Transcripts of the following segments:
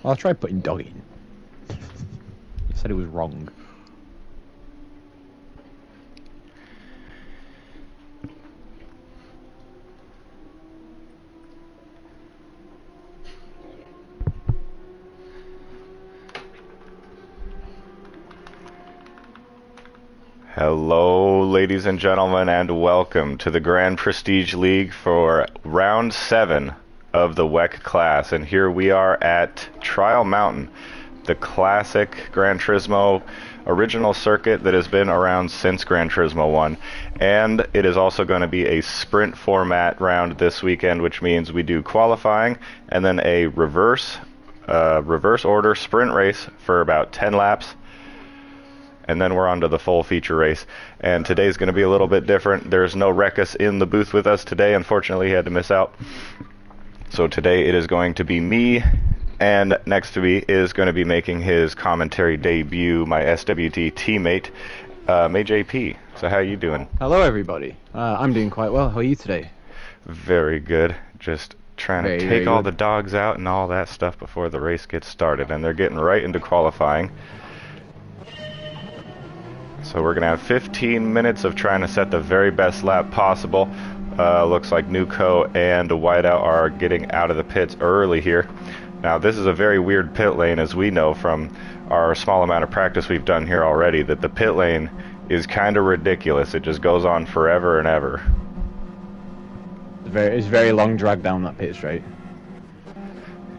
Well, I tried putting dog in. You said it was wrong. Hello, ladies and gentlemen, and welcome to the Grand Prestige League for Round 7 of the WEC class. And here we are at Trial Mountain, the classic Gran Turismo original circuit that has been around since Gran Turismo 1. And it is also going to be a sprint format round this weekend, which means we do qualifying and then a reverse order sprint race for about 10 laps. And then we're on to the full feature race. And today's going to be a little bit different. There's no Rekus in the booth with us today. Unfortunately, he had to miss out. So today it is going to be me, and next to me is going to be making his commentary debut, my SWT teammate, May JP. So how you doing? Hello, everybody. I'm doing quite well. How are you today? Very good. Just trying to take all the dogs out and all that stuff before the race gets started. And they're getting right into qualifying. So we're going to have 15 minutes of trying to set the very best lap possible. Looks like Nuco and Whiteout are getting out of the pits early here. Now this is a very weird pit lane, as we know from our small amount of practice we've done here already, that the pit lane is kind of ridiculous. It just goes on forever and ever. It's very long drag down that pit straight.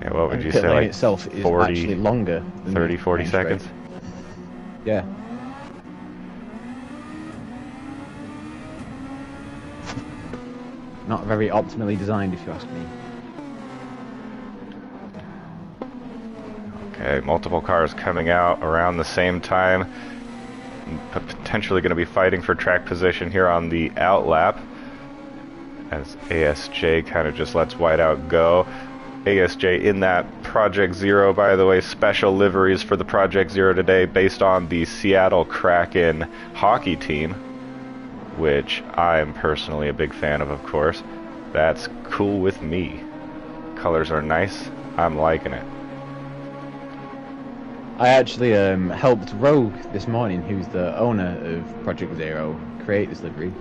Yeah, what would you say, like lane itself is 40, actually longer than 30, 40 seconds? Yeah. Not very optimally designed, if you ask me. Okay, multiple cars coming out around the same time. Potentially going to be fighting for track position here on the out lap, as ASJ kind of just lets Whiteout go. ASJ in that Project Zero, by the way, special liveries for the Project Zero today based on the Seattle Kraken hockey team, which I'm personally a big fan of course. That's cool with me. Colors are nice. I'm liking it. I actually helped Rogue this morning, who's the owner of Project Zero, create this livery.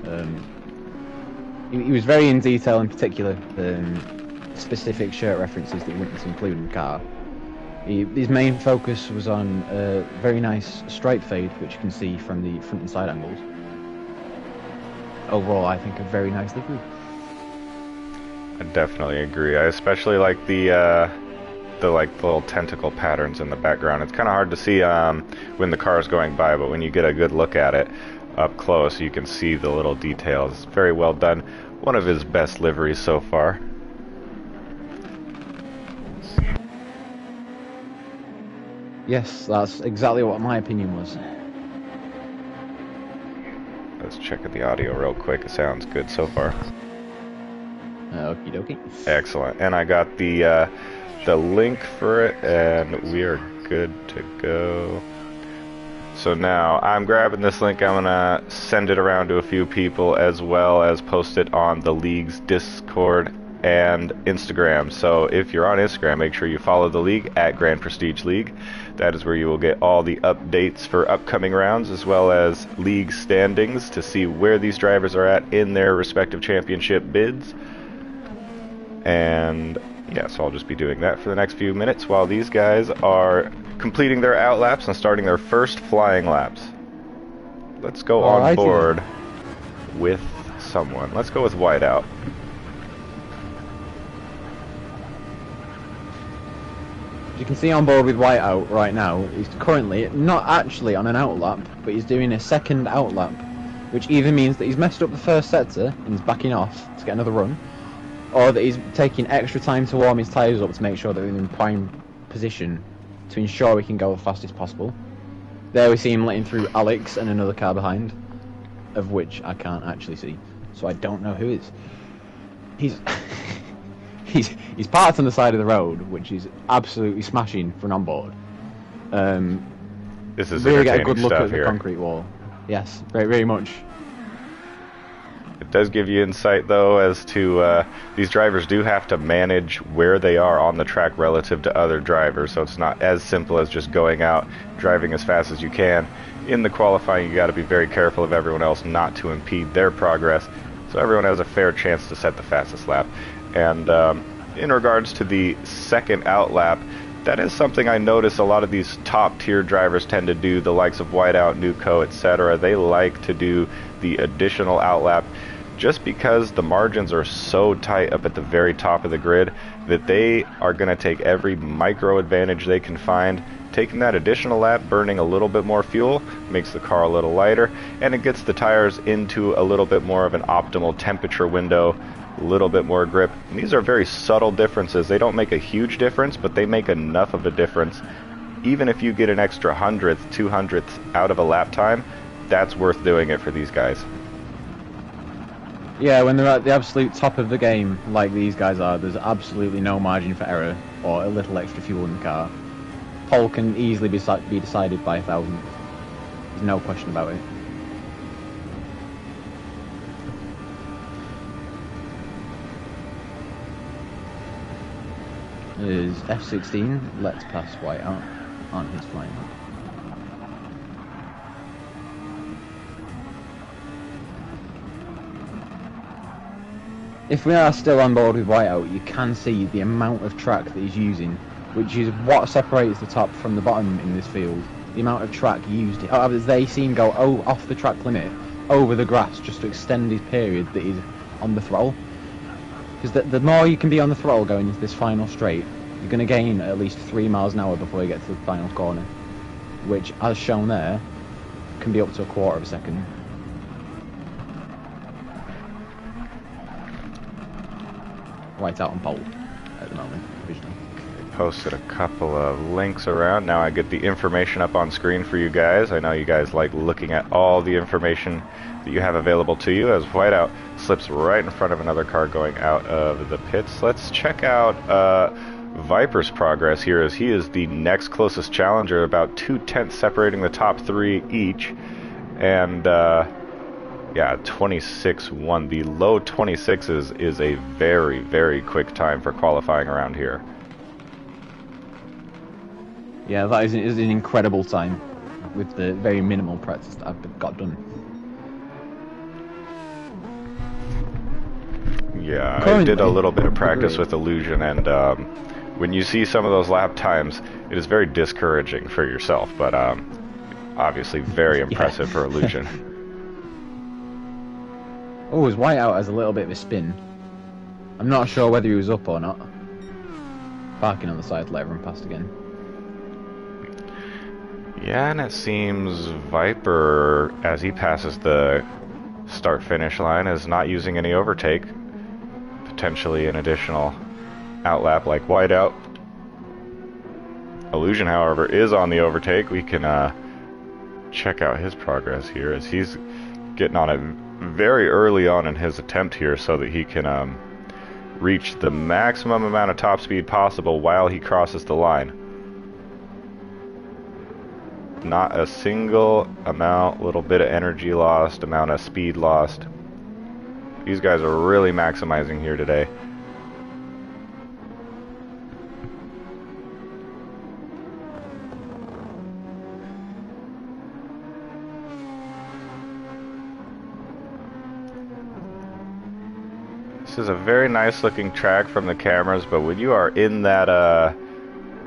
He was very in detail, in particular, specific shirt references that he wanted to include in the car. His main focus was on a very nice stripe fade, which you can see from the front and side angles. Overall, I think a very nice livery. I definitely agree. I especially like the little tentacle patterns in the background. It's kind of hard to see when the car is going by, but when you get a good look at it up close, you can see the little details. Very well done. One of his best liveries so far. Yes, that's exactly what my opinion was. Let's check the audio real quick. It sounds good so far. Okie dokie. Excellent. And I got the link for it, and we are good to go. So now I'm grabbing this link. I'm gonna send it around to a few people, as well as post it on the league's Discord and Instagram. So if you're on Instagram, make sure you follow the league at Grand Prestige League. That is where you will get all the updates for upcoming rounds, as well as league standings to see where these drivers are at in their respective championship bids. And yeah, so I'll just be doing that for the next few minutes while these guys are completing their out laps and starting their first flying laps. Let's go on board with someone. Let's go with Whiteout. You can see on board with Whiteout right now, he's currently not actually on an out lap, but he's doing a second out lap, which either means that he's messed up the first sector and he's backing off to get another run, or that he's taking extra time to warm his tyres up to make sure that we're in prime position to ensure we can go as fast as possible. There we see him letting through Alex and another car behind, of which I can't actually see, so I don't know who it is. He's parked on the side of the road, which is absolutely smashing for an onboard. This is really get a good look stuff at the here. concrete wall. Yes, very, very much. It does give you insight, though, as to these drivers do have to manage where they are on the track relative to other drivers, so it's not as simple as just going out, driving as fast as you can. In the qualifying, you got to be very careful of everyone else not to impede their progress, so everyone has a fair chance to set the fastest lap. And in regards to the second out lap, that is something I notice a lot of these top-tier drivers tend to do, the likes of Whiteout, Nuco, etc. They like to do the additional outlap just because the margins are so tight up at the very top of the grid that they are going to take every micro advantage they can find. Taking that additional lap, burning a little bit more fuel, makes the car a little lighter, and it gets the tires into a little bit more of an optimal temperature window, a little bit more grip. And these are very subtle differences. They don't make a huge difference, but they make enough of a difference. Even if you get an extra 100th, 200th out of a lap time, that's worth doing it for these guys. Yeah, when they're at the absolute top of the game, like these guys are, there's absolutely no margin for error or a little extra fuel in the car. Pole can easily be decided by 1,000th. There's no question about it. Is F16, let's pass Whiteout on his flying. If we are still on board with Whiteout, you can see the amount of track that he's using, which is what separates the top from the bottom in this field. The amount of track used. As they seem go off the track limit, over the grass, just to extend his period that he's on the throttle. Because the more you can be on the throttle going into this final straight, you're going to gain at least 3 miles an hour before you get to the final corner, which, as shown there, can be up to a quarter of a second. Whiteout on pole at the moment, provisionally. Posted a couple of links around. Now I get the information up on screen for you guys. I know you guys like looking at all the information that you have available to you as Whiteout slips right in front of another car going out of the pits. Let's check out Viper's progress here, as he is the next closest challenger, about 2/10 separating the top three each. And yeah, 26-1. The low 26s is a very, very quick time for qualifying around here. Yeah, that is an incredible time with the very minimal practice that I've got done. Yeah, Currently, I did a little bit of practice with Illusion, and when you see some of those lap times, it is very discouraging for yourself, but obviously very impressive for Illusion. Oh, his Whiteout has a little bit of a spin. I'm not sure whether he was up or not. Parking on the side to let everyone past again. Yeah, and it seems Viper, as he passes the start-finish line, is not using any overtake. Potentially an additional outlap like Whiteout. Illusion, however, is on the overtake. We can check out his progress here, as he's getting on it very early on in his attempt here so that he can reach the maximum amount of top speed possible while he crosses the line. Not a single little bit of energy lost, amount of speed lost. These guys are really maximizing here today. This is a very nice looking track from the cameras, but when you are in that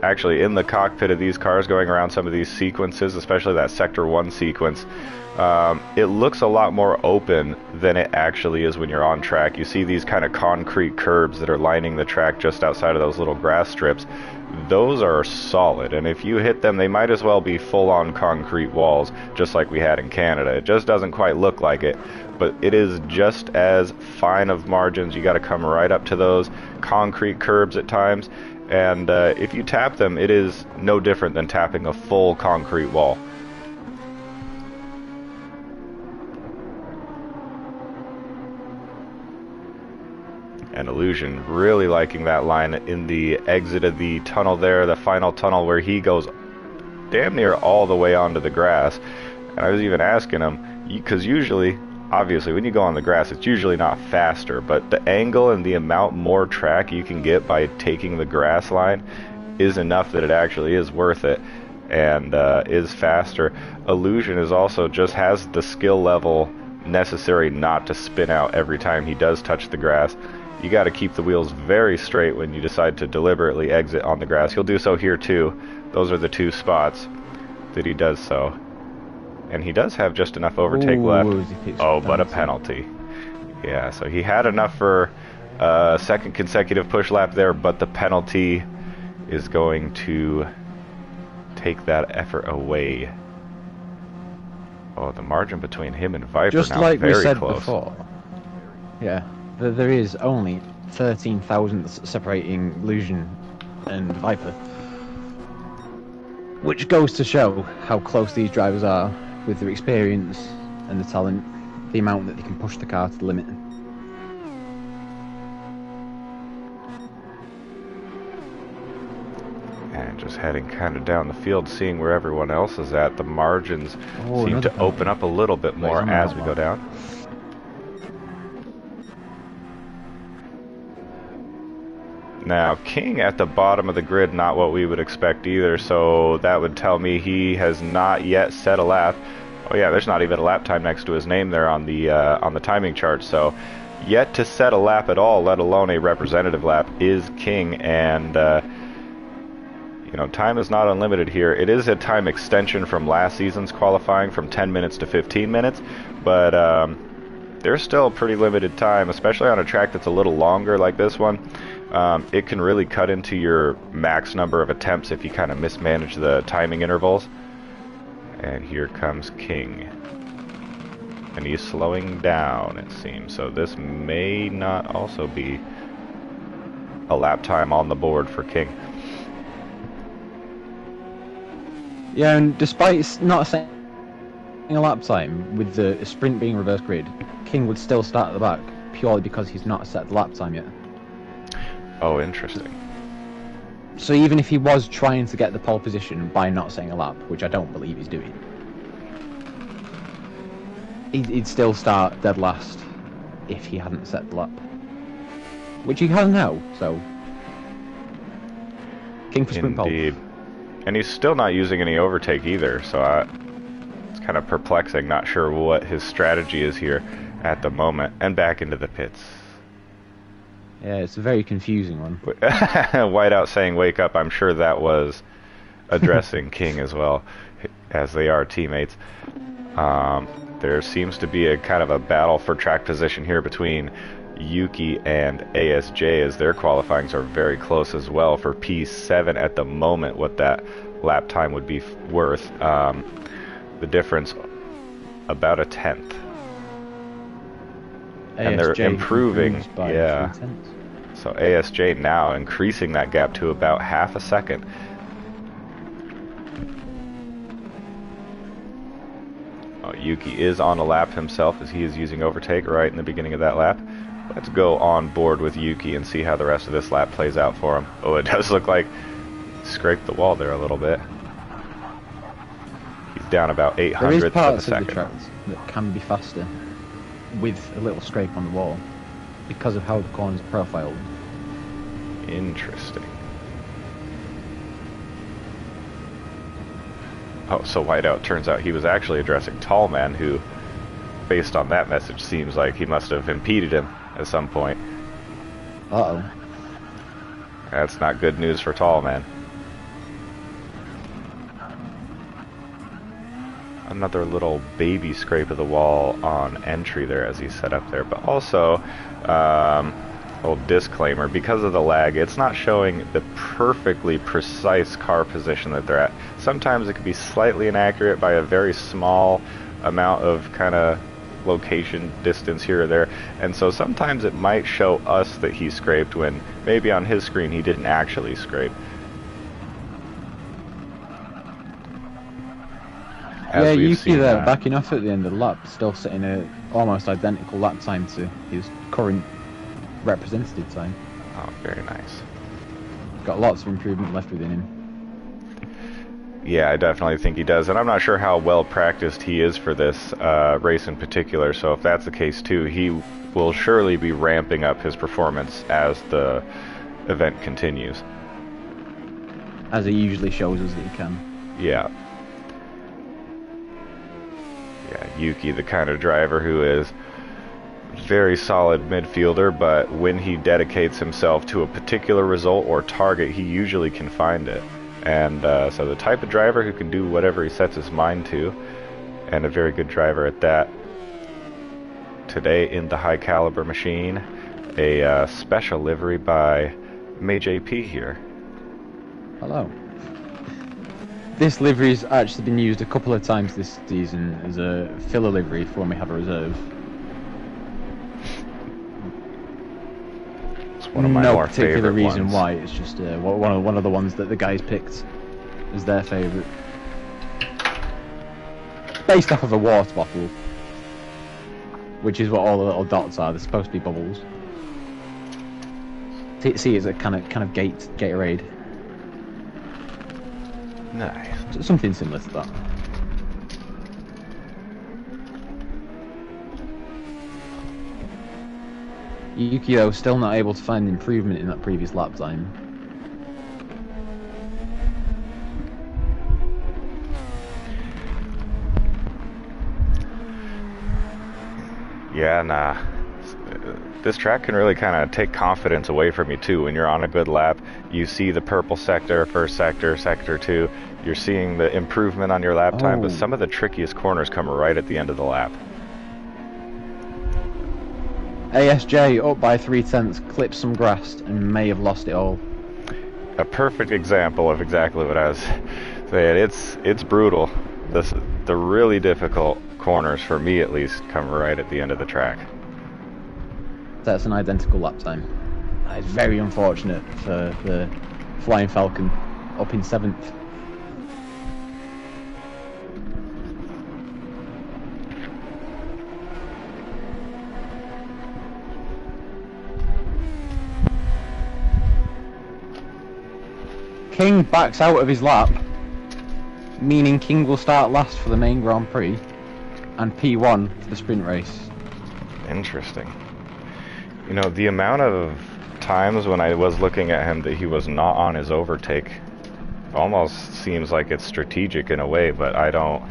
actually in the cockpit of these cars going around some of these sequences, especially that Sector 1 sequence, it looks a lot more open than it actually is when you're on track. You see these kind of concrete curbs that are lining the track just outside of those little grass strips. Those are solid, and if you hit them, they might as well be full-on concrete walls, just like we had in Canada. It just doesn't quite look like it, but it is just as fine of margins. You got to come right up to those concrete curbs at times, and if you tap them, it is no different than tapping a full concrete wall. And Illusion really liking that line in the exit of the tunnel there, the final tunnel, where he goes damn near all the way onto the grass. And I was even asking him, because usually obviously when you go on the grass it's usually not faster, but the angle and the amount more track you can get by taking the grass line is enough that it actually is worth it and is faster. Illusion is also just has the skill level necessary not to spin out every time he does touch the grass. You got to keep the wheels very straight when you decide to deliberately exit on the grass. He'll do so here too. Those are the two spots that he does so. And he does have just enough overtake left. Oh, but a penalty. Yeah, so he had enough for a second consecutive push lap there, but the penalty is going to take that effort away. Oh, the margin between him and Viper just now like very we said close. Before. Yeah, there is only 13 thousandths separating Illusion and Viper, which goes to show how close these drivers are with their experience and the talent, the amount that they can push the car to the limit. And just heading kind of down the field, seeing where everyone else is at. The margins seem to open up a little bit more as we go down. Now, King at the bottom of the grid, not what we would expect either, so that would tell me he has not yet set a lap. Oh yeah, there's not even a lap time next to his name there on the timing chart, so yet to set a lap at all, let alone a representative lap, is King, and you know, time is not unlimited here. It is a time extension from last season's qualifying from 10 minutes to 15 minutes, but there's still pretty limited time, especially on a track that's a little longer like this one. It can really cut into your max number of attempts if you kind of mismanage the timing intervals. And here comes King. And he's slowing down, it seems. So this may not also be a lap time on the board for King. Yeah, and despite not saying a lap time, with the sprint being reverse grid, King would still start at the back, purely because he's not set the lap time yet. Oh, interesting. So even if he was trying to get the pole position by not saying a lap, which I don't believe he's doing, he'd still start dead last if he hadn't set the lap. Which he has now, so... King for sprint pole. Indeed. And he's still not using any overtake either, so it's kind of perplexing. Not sure what his strategy is here at the moment. And back into the pits. Yeah, it's a very confusing one. Whiteout saying wake up, I'm sure that was addressing King as well, as they are teammates. There seems to be a kind of a battle for track position here between Yuki and ASJ, as their qualifyings are very close as well for P7 at the moment, what that lap time would be worth. The difference about a tenth. And they're improving, yeah. So ASJ now increasing that gap to about half a second. Oh, Yuki is on a lap himself as he is using overtake right in the beginning of that lap. Let's go on board with Yuki and see how the rest of this lap plays out for him. Oh, it does look like he scraped the wall there a little bit. He's down about 800ths of a second. There is parts of the tracks that can be faster with a little scrape on the wall because of how the corners are profiled. Interesting. Oh, so Whiteout turns out he was actually addressing Tallman, who, based on that message, seems like he must have impeded him at some point. Uh-oh. That's not good news for Tallman. Another little baby scrape of the wall on entry there as he's set up there, but also old disclaimer, because of the lag, it's not showing the perfectly precise car position that they're at. Sometimes it can be slightly inaccurate by a very small amount of kind of location distance here or there, and so sometimes it might show us that he scraped when maybe on his screen he didn't actually scrape. Yeah, Yuki there backing off at the end of the lap, still setting a almost identical lap time to his current representative time. Oh, very nice. Got lots of improvement left within him. Yeah, I definitely think he does, and I'm not sure how well practiced he is for this race in particular, so if that's the case too, he will surely be ramping up his performance as the event continues. As he usually shows us that he can. Yeah. Yeah, Yuki, the kind of driver who is very solid midfielder, but when he dedicates himself to a particular result or target, he usually can find it. And so the type of driver who can do whatever he sets his mind to, and a very good driver at that. Today in the high caliber machine, a special livery by May JP here. Hello. This livery's actually been used a couple of times this season as a filler livery for when we have a reserve. It's one of my more favorite No particular reason ones. why, it's just one of the ones that the guys picked as their favourite. Based off of a water bottle, which is what all the little dots are. They're supposed to be bubbles. See, it's a kind of Gatorade. Nice. Something similar to that. Yuki, though, still not able to find improvement in that previous lap time. Yeah, nah. This track can really kind of take confidence away from you too. When you're on a good lap, you see the purple sector, first sector, sector 2. You're seeing the improvement on your lap time, but some of the trickiest corners come right at the end of the lap. ASJ up by 0.3, clipped some grass, and may have lost it all. A perfect example of exactly what I was saying. It's brutal. The really difficult corners, for me at least, come right at the end of the track. That's an identical lap time. It's very unfortunate for the Flying Falcon up in 7th. King backs out of his lap, meaning King will start last for the main Grand Prix and P1 for the sprint race. Interesting. You know, the amount of times when I was looking at him that he was not on his overtake almost seems like it's strategic in a way, but I don't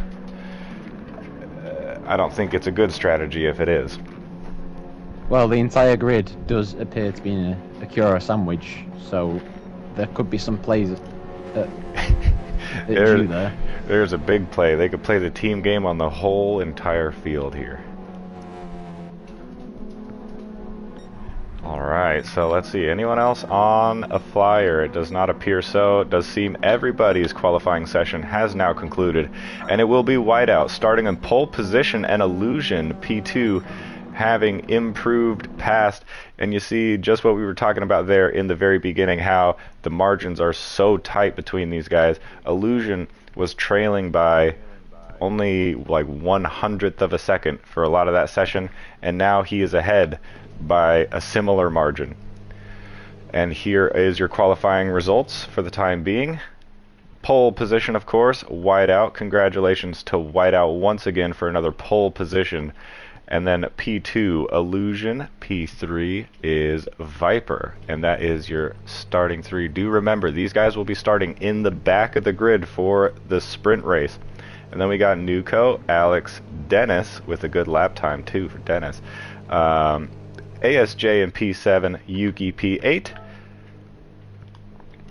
think it's a good strategy if it is. Well, the entire grid does appear to be in a Cura sandwich, so there could be some plays that do there. There's a big play. They could play the team game on the whole entire field here. Alright, so let's see. Anyone else on a flyer? It does not appear so. It does seem everybody's qualifying session has now concluded, and it will be Whiteout starting in pole position and Illusion P2 having improved past. And you see just what we were talking about there in the very beginning, how the margins are so tight between these guys. Illusion was trailing by only like 1/100th of a second for a lot of that session, and now he is ahead by a similar margin. And here is your qualifying results for the time being. Pole position, of course, Whiteout. Congratulations to Whiteout once again for another pole position. And then P2, Illusion. P3 is Viper. And that is your starting three. Do remember, these guys will be starting in the back of the grid for the sprint race. And then we got Nuco, Alex, Dennis, with a good lap time too for Dennis. ASJ and P7, Yuki P8.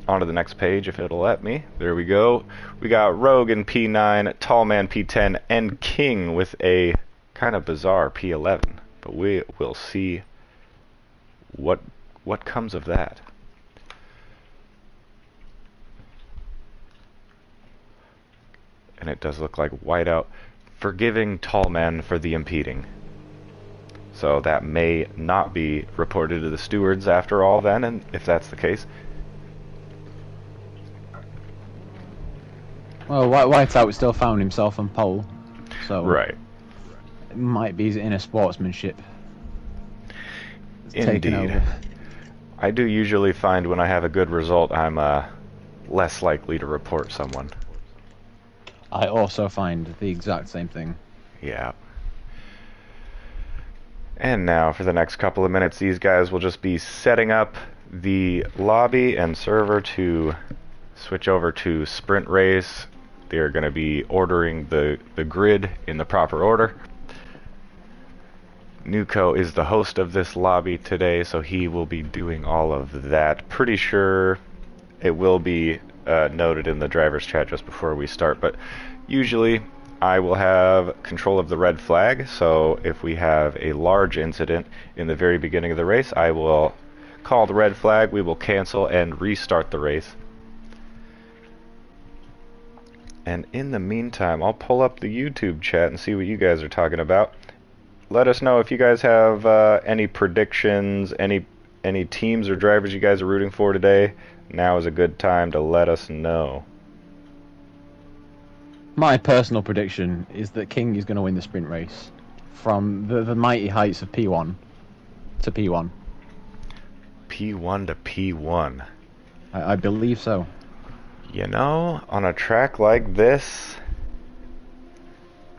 On to the next page if it'll let me. There we go. We got Rogue in P9, Tallman P10, and King with a kind of bizarre P11. But we will see what comes of that. And it does look like Whiteout forgiving Tallman for the impeding. So that may not be reported to the stewards after all then, and if that's the case. Well, Whiteout still found himself on pole, so right. It might be in a sportsmanship. Indeed. Over. I do usually find when I have a good result, I'm less likely to report someone. I also find the exact same thing. Yeah. And now for the next couple of minutes, these guys will just be setting up the lobby and server to switch over to sprint race. They're going to be ordering the grid in the proper order. Nuko is the host of this lobby today, so he will be doing all of that. Pretty sure it will be noted in the driver's chat just before we start, but usually I will have control of the red flag, so if we have a large incident in the very beginning of the race, I will call the red flag, we will cancel and restart the race. And in the meantime, I'll pull up the YouTube chat and see what you guys are talking about. Let us know if you guys have any predictions, any teams or drivers you guys are rooting for today. Now is a good time to let us know. My personal prediction is that King is going to win the sprint race from the mighty heights of P1 to P1. P1 to P1. I believe so. You know, on a track like this,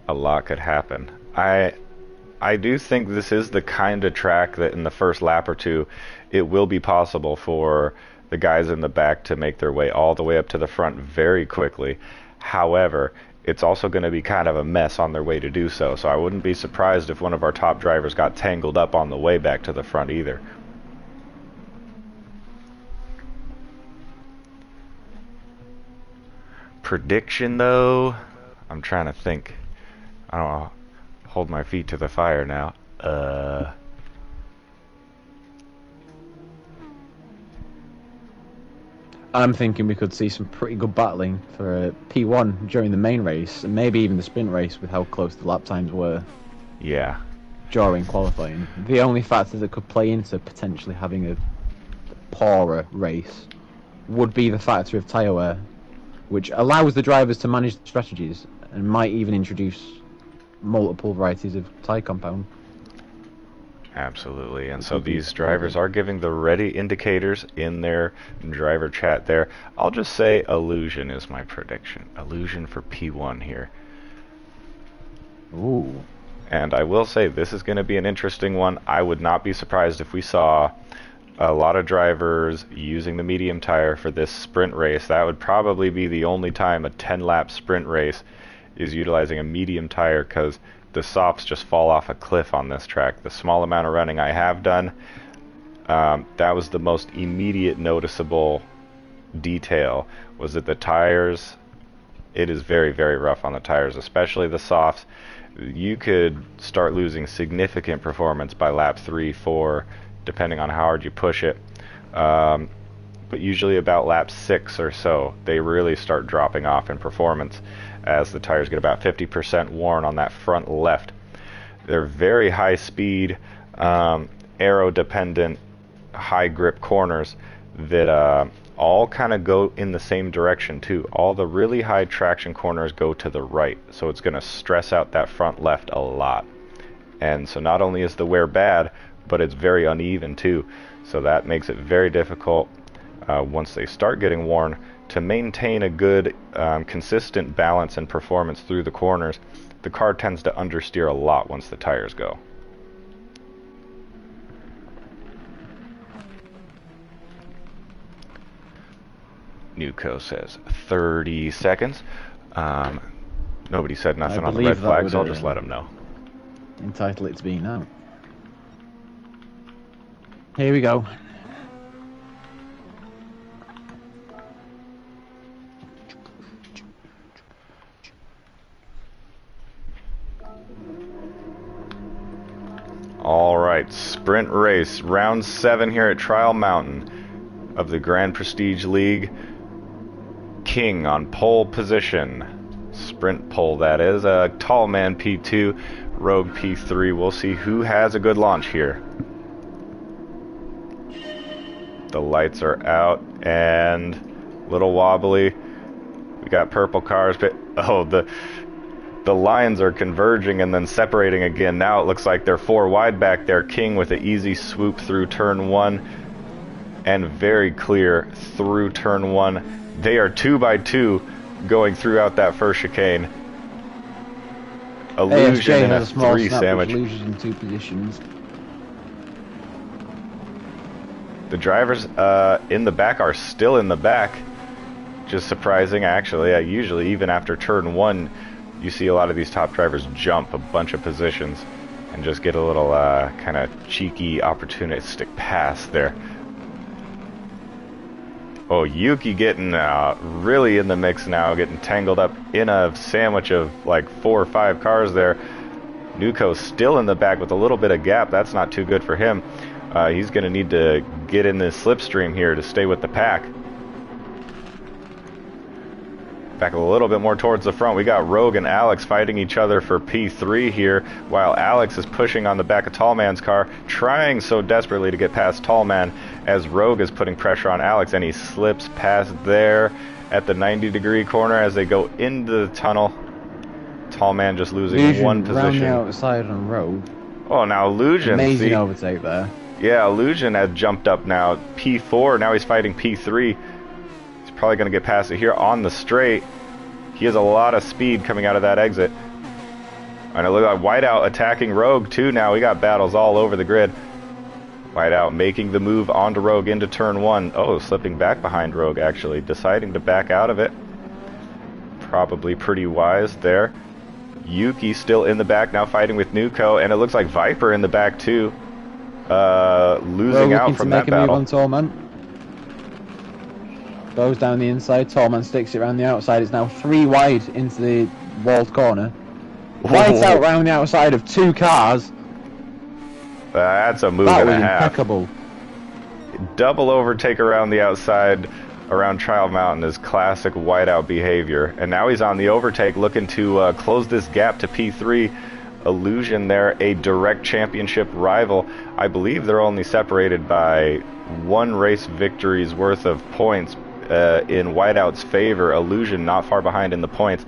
a lot could happen. I do think this is the kind of track that in the first lap or two, it will be possible for the guys in the back to make their way all the way up to the front very quickly. However, it's also going to be kind of a mess on their way to do so, so I wouldn't be surprised if one of our top drivers got tangled up on the way back to the front either. Prediction, though, I'm trying to think. I don't know. Hold my feet to the fire now. I'm thinking we could see some pretty good battling for P1 during the main race, and maybe even the sprint race with how close the lap times were. Yeah. During qualifying. The only factor that could play into potentially having a poorer race would be the factor of tyre wear, which allows the drivers to manage the strategies and might even introduce multiple varieties of tyre compound. Absolutely, and so these drivers are giving the ready indicators in their driver chat there. I'll just say Illusion is my prediction. Illusion for P1 here. Ooh. And I will say this is going to be an interesting one. I would not be surprised if we saw a lot of drivers using the medium tire for this sprint race. That would probably be the only time a 10-lap sprint race is utilizing a medium tire, because the softs just fall off a cliff on this track. The small amount of running I have done, that was the most immediate noticeable detail, was that the tires, it is very, very rough on the tires, especially the softs. You could start losing significant performance by lap 3, 4, depending on how hard you push it. But usually about lap 6 or so, they really start dropping off in performance as the tires get about 50% worn on that front left. They're very high speed, aero dependent, high grip corners that all kind of go in the same direction too. All the really high traction corners go to the right, so it's going to stress out that front left a lot. And so not only is the wear bad, but it's very uneven too, so that makes it very difficult once they start getting worn to maintain a good consistent balance and performance through the corners. The car tends to understeer a lot once the tires go. Nuko says 30 seconds. Nobody said nothing on the red flag, so I'll just let them know. Entitle it to be now. Here we go. Alright, sprint race, round 7 here at Trial Mountain of the Grand Prestige League. King on pole position. Sprint pole, that is. Tall Man P2, Rogue P3. We'll see who has a good launch here. The lights are out and a little wobbly. We got purple cars, but oh, the lines are converging and then separating again. Now it looks like they're 4 wide back there. King with an easy swoop through turn 1 and very clear through turn 1. They are 2 by 2 going throughout that first chicane. ASJ Illusion in has a a small 3 snap sandwich. which loses in 2 positions. The drivers in the back are still in the back. Just surprising, actually. Usually, even after turn 1, you see a lot of these top drivers jump a bunch of positions and just get a little kind of cheeky, opportunistic pass there. Oh, Yuki getting really in the mix now, getting tangled up in a sandwich of like 4 or 5 cars there. Nuko still in the back with a little bit of gap. That's not too good for him. He's going to need to get in this slipstream here to stay with the pack. Back a little bit more towards the front. We got Rogue and Alex fighting each other for P3 here, while Alex is pushing on the back of Tallman's car, trying so desperately to get past Tallman as Rogue is putting pressure on Alex, and he slips past there at the 90-degree corner as they go into the tunnel. Tallman just losing Illusion one position. round the outside on Rogue. Oh, now Illusion. Amazing see? overtake there. Yeah, Illusion has jumped up now. P4, now he's fighting P3. He's probably going to get past it here on the straight. He has a lot of speed coming out of that exit. And it looks like Whiteout attacking Rogue too now. We got battles all over the grid. Whiteout making the move onto Rogue into turn 1. Oh, slipping back behind Rogue actually. Deciding to back out of it. Probably pretty wise there. Yuki still in the back now fighting with Nuko. And it looks like Viper in the back too. Losing out from that battle. Move on Tallman. Goes down the inside, Tallman sticks it around the outside. It's now 3 wide into the walled corner. Whiteout round the outside of 2 cars. That's a move That and was a half. impeccable. Double overtake around the outside around Trial Mountain is classic Whiteout behavior. And now he's on the overtake looking to close this gap to P3. Illusion there, a direct championship rival. I believe they're only separated by 1 race victory's worth of points in Whiteout's favor. Illusion not far behind in the points.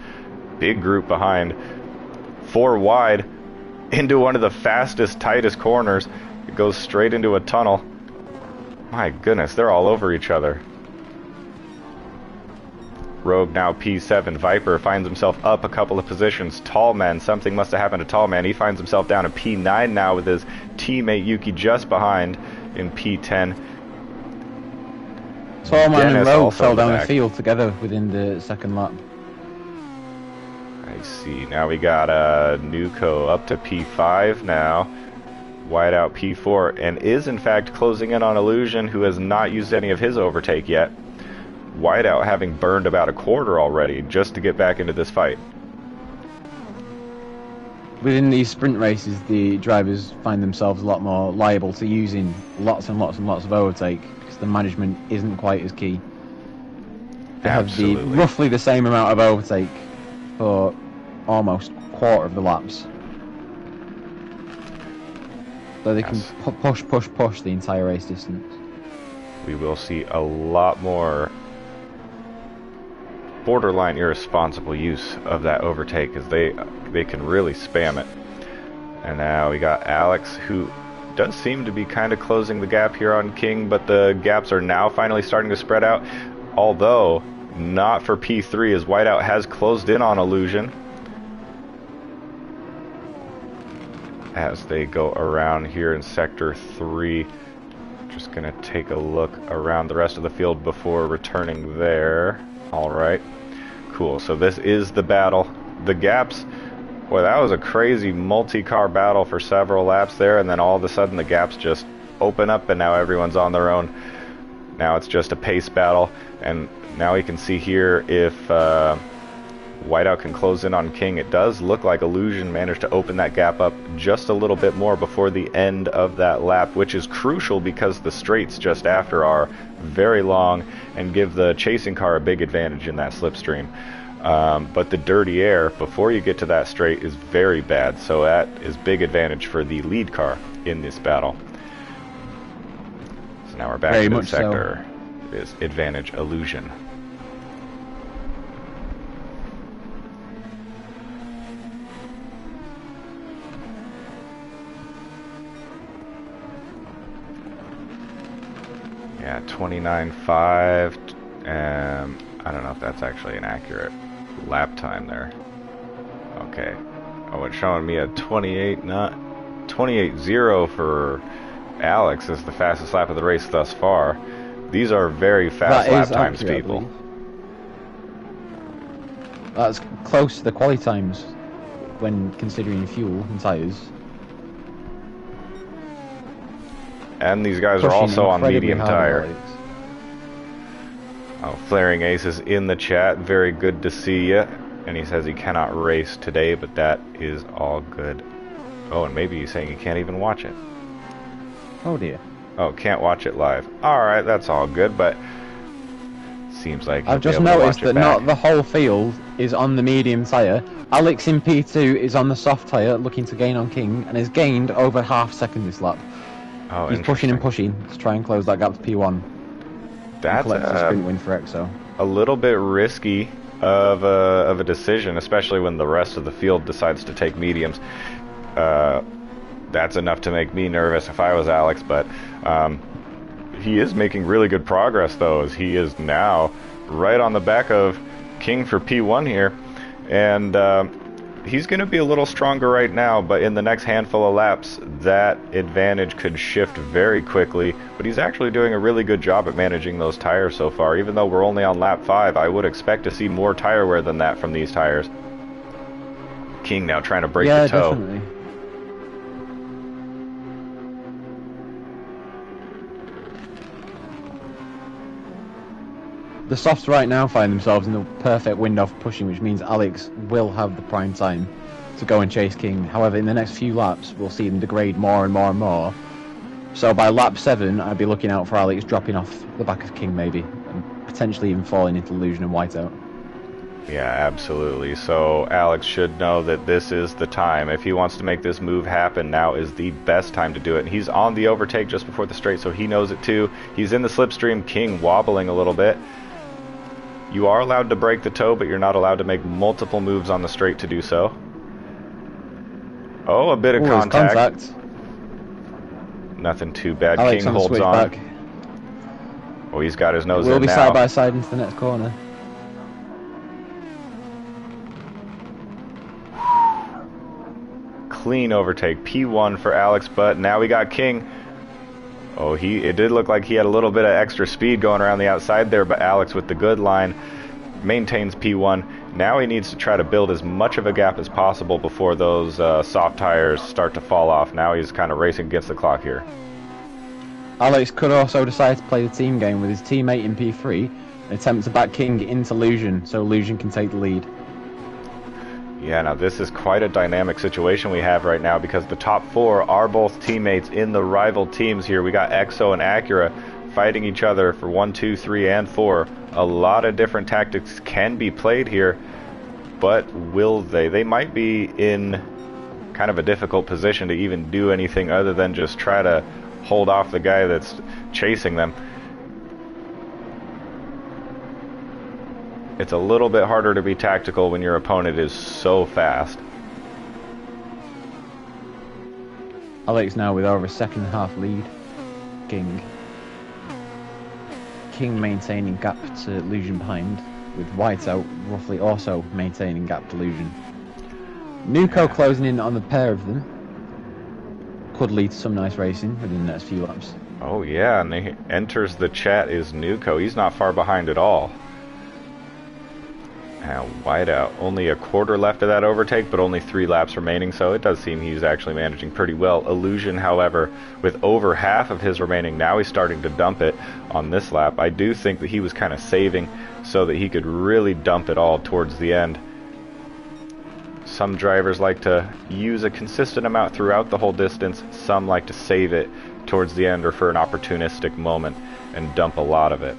Big group behind. 4 wide into one of the fastest, tightest corners. It goes straight into a tunnel. My goodness, they're all over each other. Rogue now P7. Viper finds himself up a couple of positions. Tallman, something must have happened to Tallman. He finds himself down to P9 now with his teammate Yuki just behind in P10. Tallman and Rogue fell down the field together within the second lap. I see. Now we got Nuko up to P5 now. Whiteout P4, and is in fact closing in on Illusion, who has not used any of his overtake yet. Whiteout having burned about a quarter already just to get back into this fight. Within these sprint races, the drivers find themselves a lot more liable to using lots and lots and lots of overtake because the management isn't quite as key. They have roughly the same amount of overtake for almost a quarter of the laps. So they can push the entire race distance. We will see a lot more borderline irresponsible use of that overtake as they can really spam it. And now we got Alex, who does seem to be kind of closing the gap here on King, but the gaps are now finally starting to spread out, although not for P3 as Whiteout has closed in on Illusion as they go around here in sector 3. Just gonna take a look around the rest of the field before returning there. Alright, cool. So this is the battle. The gaps, boy, that was a crazy multi-car battle for several laps there, and then all of a sudden the gaps just open up and now everyone's on their own. Now it's just a pace battle, and now we can see here if Whiteout can close in on King. It does look like Illusion managed to open that gap up just a little bit more before the end of that lap, which is crucial because the straights just after are very long and give the chasing car a big advantage in that slipstream. But the dirty air before you get to that straight is very bad, so that is big advantage for the lead car in this battle. So now we're back to the sector. It is advantage Illusion. Yeah, 29.5. I don't know if that's actually an accurate lap time there. Okay. Oh, it's showing me a 28.0 for Alex as the fastest lap of the race thus far. These are very fast lap times, people. That's close to the quali times when considering fuel and tyres. And these guys are also on medium tire. Oh, Flaring Ace is in the chat. Very good to see you. And he says he cannot race today, but that is all good. Oh, and maybe he's saying he can't even watch it. Oh dear. Oh, can't watch it live. Alright, that's all good, but seems like I've just noticed that not the whole field is on the medium tyre. Alex in P2 is on the soft tyre, looking to gain on King, and has gained over half second this lap. Oh, he's pushing and pushing to try and close that gap to P1. That's a sprint win for EXO. A little bit risky of a decision, especially when the rest of the field decides to take mediums. That's enough to make me nervous if I was Alex, but he is making really good progress, though, as he is now right on the back of King for P1 here, and he's going to be a little stronger right now, but in the next handful of laps, that advantage could shift very quickly. But he's actually doing a really good job at managing those tires so far. Even though we're only on lap 5, I would expect to see more tire wear than that from these tires. King now trying to break the toe. Definitely. The softs right now find themselves in the perfect window for pushing, which means Alex will have the prime time to go and chase King. However, in the next few laps, we'll see them degrade more and more and more. So by lap 7, I'd be looking out for Alex dropping off the back of King maybe, and potentially even falling into Illusion and Whiteout. Yeah, absolutely. So Alex should know that this is the time. If he wants to make this move happen, now is the best time to do it. And he's on the overtake just before the straight, so he knows it too. He's in the slipstream. King wobbling a little bit. You are allowed to break the toe, but you're not allowed to make multiple moves on the straight to do so. Oh, a bit of contact. Nothing too bad. Alex King holds on. Back. Oh, he's got his nose in now. We'll be side by side into the next corner. Clean overtake. P1 for Alex, but now we got King. Oh, it did look like he had a little bit of extra speed going around the outside there, but Alex with the good line maintains P1. Now he needs to try to build as much of a gap as possible before those soft tires start to fall off. Now he's kind of racing against the clock here. Alex could also decide to play the team game with his teammate in P3 and attempt to back King into Illusion so Illusion can take the lead. Yeah, now this is quite a dynamic situation we have right now because the top 4 are both teammates in the rival teams here. We got EXO and Acura fighting each other for 1, 2, 3, and 4. A lot of different tactics can be played here, but will they? They might be in kind of a difficult position to even do anything other than just try to hold off the guy that's chasing them. It's a little bit harder to be tactical when your opponent is so fast. Alex now with over a second half lead. King maintaining gap to Illusion behind, with Whiteout roughly also maintaining gap to Illusion. Nuko closing in on the pair of them. Could lead to some nice racing within the next few laps. Oh yeah, and he enters the chat is Nuko. He's not far behind at all. Now, Whiteout, only a quarter left of that overtake, but only 3 laps remaining, so it does seem he's actually managing pretty well. Illusion, however, with over half of his remaining, now he's starting to dump it on this lap. I do think that he was kind of saving so that he could really dump it all towards the end. Some drivers like to use a consistent amount throughout the whole distance. Some like to save it towards the end or for an opportunistic moment and dump a lot of it.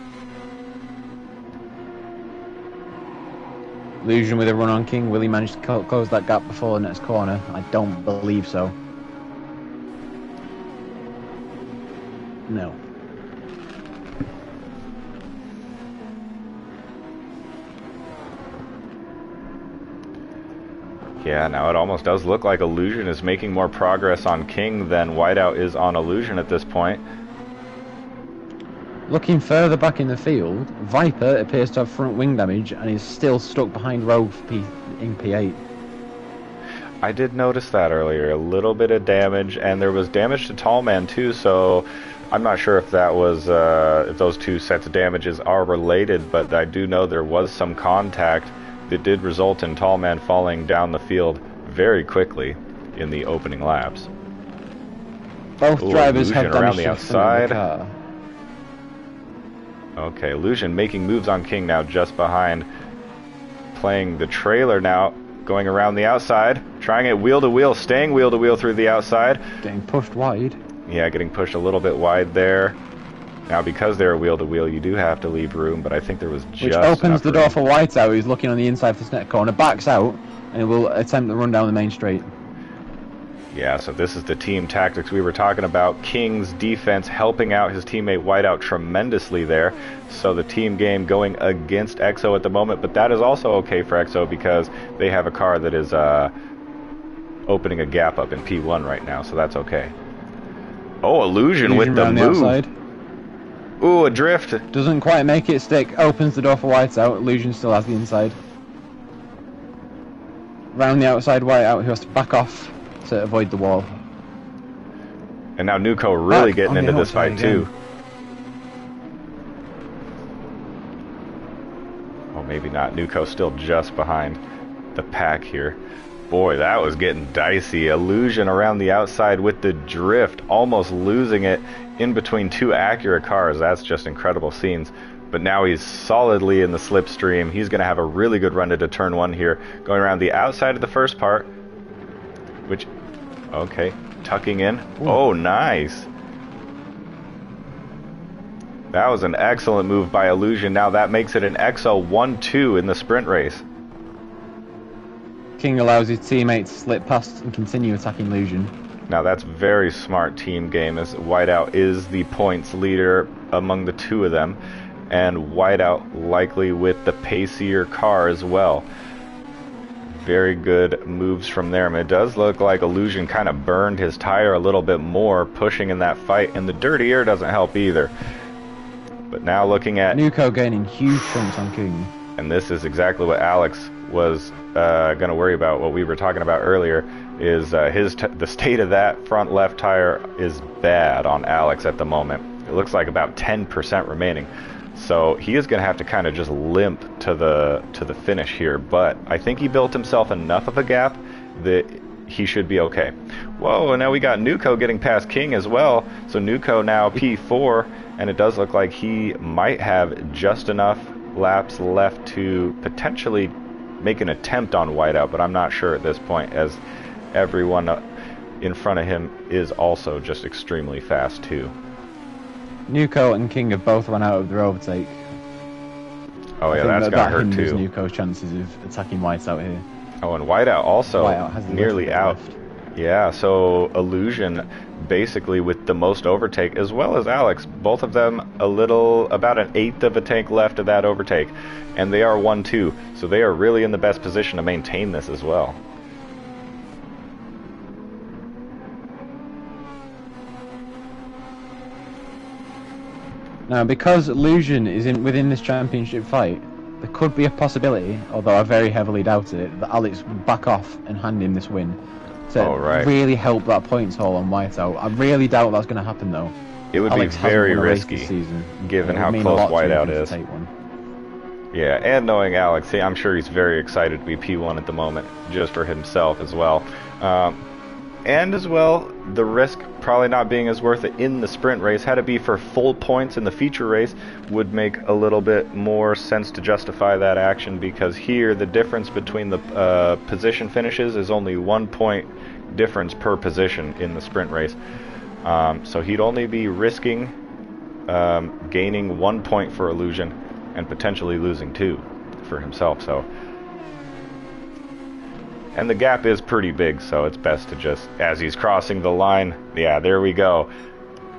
Illusion with a run on King. Will he manage to close that gap before the next corner? I don't believe so. No. Yeah, now it almost does look like Illusion is making more progress on King than Whiteout is on Illusion at this point. Looking further back in the field, Viper appears to have front wing damage and is still stuck behind Rogue in P8. I did notice that earlier, a little bit of damage, and there was damage to Tallman too, so I'm not sure if that was, if those two sets of damages are related, but I do know there was some contact that did result in Tallman falling down the field very quickly in the opening laps. Both drivers have Illusion around damage the outside. the car. Okay, Illusion making moves on King now just behind, playing the trailer now, going around the outside, trying it wheel to wheel, staying wheel to wheel through the outside. Getting pushed wide. Yeah, getting pushed a little bit wide there. Now, because they're wheel to wheel, you do have to leave room, but I think there was just which opens the door room for Whiteout, who's looking on the inside for this next corner, backs out, and it will attempt to run down the main straight. Yeah, so this is the team tactics we were talking about. King's defense helping out his teammate Whiteout tremendously there. So the team game going against EXO at the moment, but that is also okay for EXO because they have a car that is opening a gap up in P1 right now, so that's okay. Oh, Illusion with the move. Outside. Ooh, a drift. Doesn't quite make it stick, opens the door for Whiteout, Illusion still has the inside. Round the outside, Whiteout, who has to back off to avoid the wall. And now Nuko really Back getting on the into this outside fight too. again. Oh, maybe not. Nuko still just behind the pack here. Boy, that was getting dicey. Illusion around the outside with the drift, almost losing it in between two Acura cars. That's just incredible scenes. But now he's solidly in the slipstream. He's going to have a really good run into turn one here, going around the outside of the first part, which, okay, tucking in. Ooh. Oh, nice. That was an excellent move by Illusion. Now that makes it an EXO 1-2 in the sprint race. King allows his teammate to slip past and continue attacking Illusion. Now that's very smart team game, as Whiteout is the points leader among the two of them, and Whiteout likely with the pacier car as well. Very good moves from there. It does look like Illusion kind of burned his tire a little bit more, pushing in that fight, and the dirty air doesn't help either. But now looking at Nuko gaining huge chunks on King. And this is exactly what Alex was going to worry about. What we were talking about earlier is the state of that front left tire is bad on Alex at the moment. It looks like about 10% remaining. So he is going to have to kind of just limp to the finish here, but I think he built himself enough of a gap that he should be okay. Whoa, and now we got Nuko getting past King as well. So Nuko now P4, and it does look like he might have just enough laps left to potentially make an attempt on Whiteout, but I'm not sure at this point, as everyone in front of him is also just extremely fast too. Nuko and King have both run out of their overtake. Oh yeah, that's gonna hurt too. Nuko's chances of attacking Whiteout here. Oh, and Whiteout also Whiteout has nearly out. Left. Yeah, so Illusion basically with the most overtake, as well as Alex, both of them about an eighth of a tank left of that overtake, and they are 1-2, so they are really in the best position to maintain this as well. Now, because Illusion is within this championship fight, there could be a possibility, although I very heavily doubt it, that Alex will back off and hand him this win to really help that points haul on Whiteout. I really doubt that's going to happen, though. It would Alex be very risky, given how close Whiteout is. Yeah, and knowing Alex, I'm sure he's very excited to be P1 at the moment, just for himself as well. And as well, the risk probably not being as worth it in the sprint race. Had it be for full points in the feature race, would make a little bit more sense to justify that action, because here the difference between the position finishes is only 1 point difference per position in the sprint race. So he'd only be risking gaining 1 point for Illusion and potentially losing 2 for himself. So. And the gap is pretty big, so it's best to just, as he's crossing the line, yeah, there we go.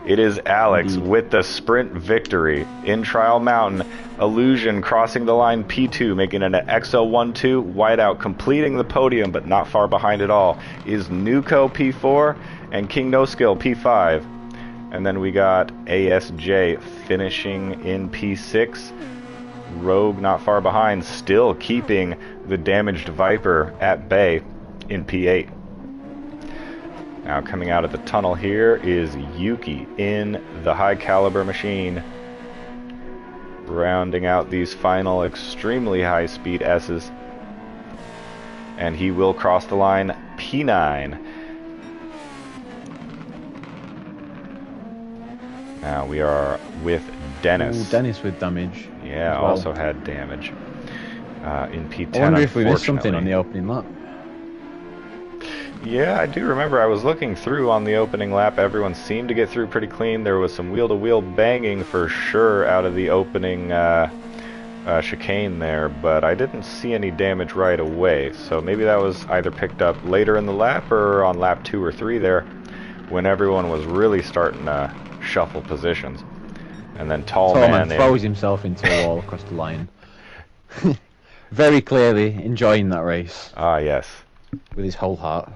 It is Alex with the sprint victory in Trial Mountain. Illusion crossing the line P2, making it an EXO 1-2. Whiteout completing the podium, but not far behind at all, is Nuko P4 and King No Skill P5. And then we got ASJ finishing in P6. Rogue not far behind, still keeping the damaged Viper at bay in P8. Now coming out of the tunnel here is Yuki in the high caliber machine, rounding out these final extremely high speed S's. And he will cross the line P9. Now we are with Dennis. Ooh, Dennis with damage. Yeah, well. also had damage in P10. I wonder if we missed something on the opening lap. Yeah, I do remember I was looking through on the opening lap. Everyone seemed to get through pretty clean. There was some wheel-to-wheel banging for sure out of the opening chicane there, but I didn't see any damage right away. So maybe that was either picked up later in the lap or on lap 2 or 3 there, when everyone was really starting to shuffle positions. And then Tall Man throws himself into a wall across the line. Very clearly enjoying that race. Ah, yes. With his whole heart.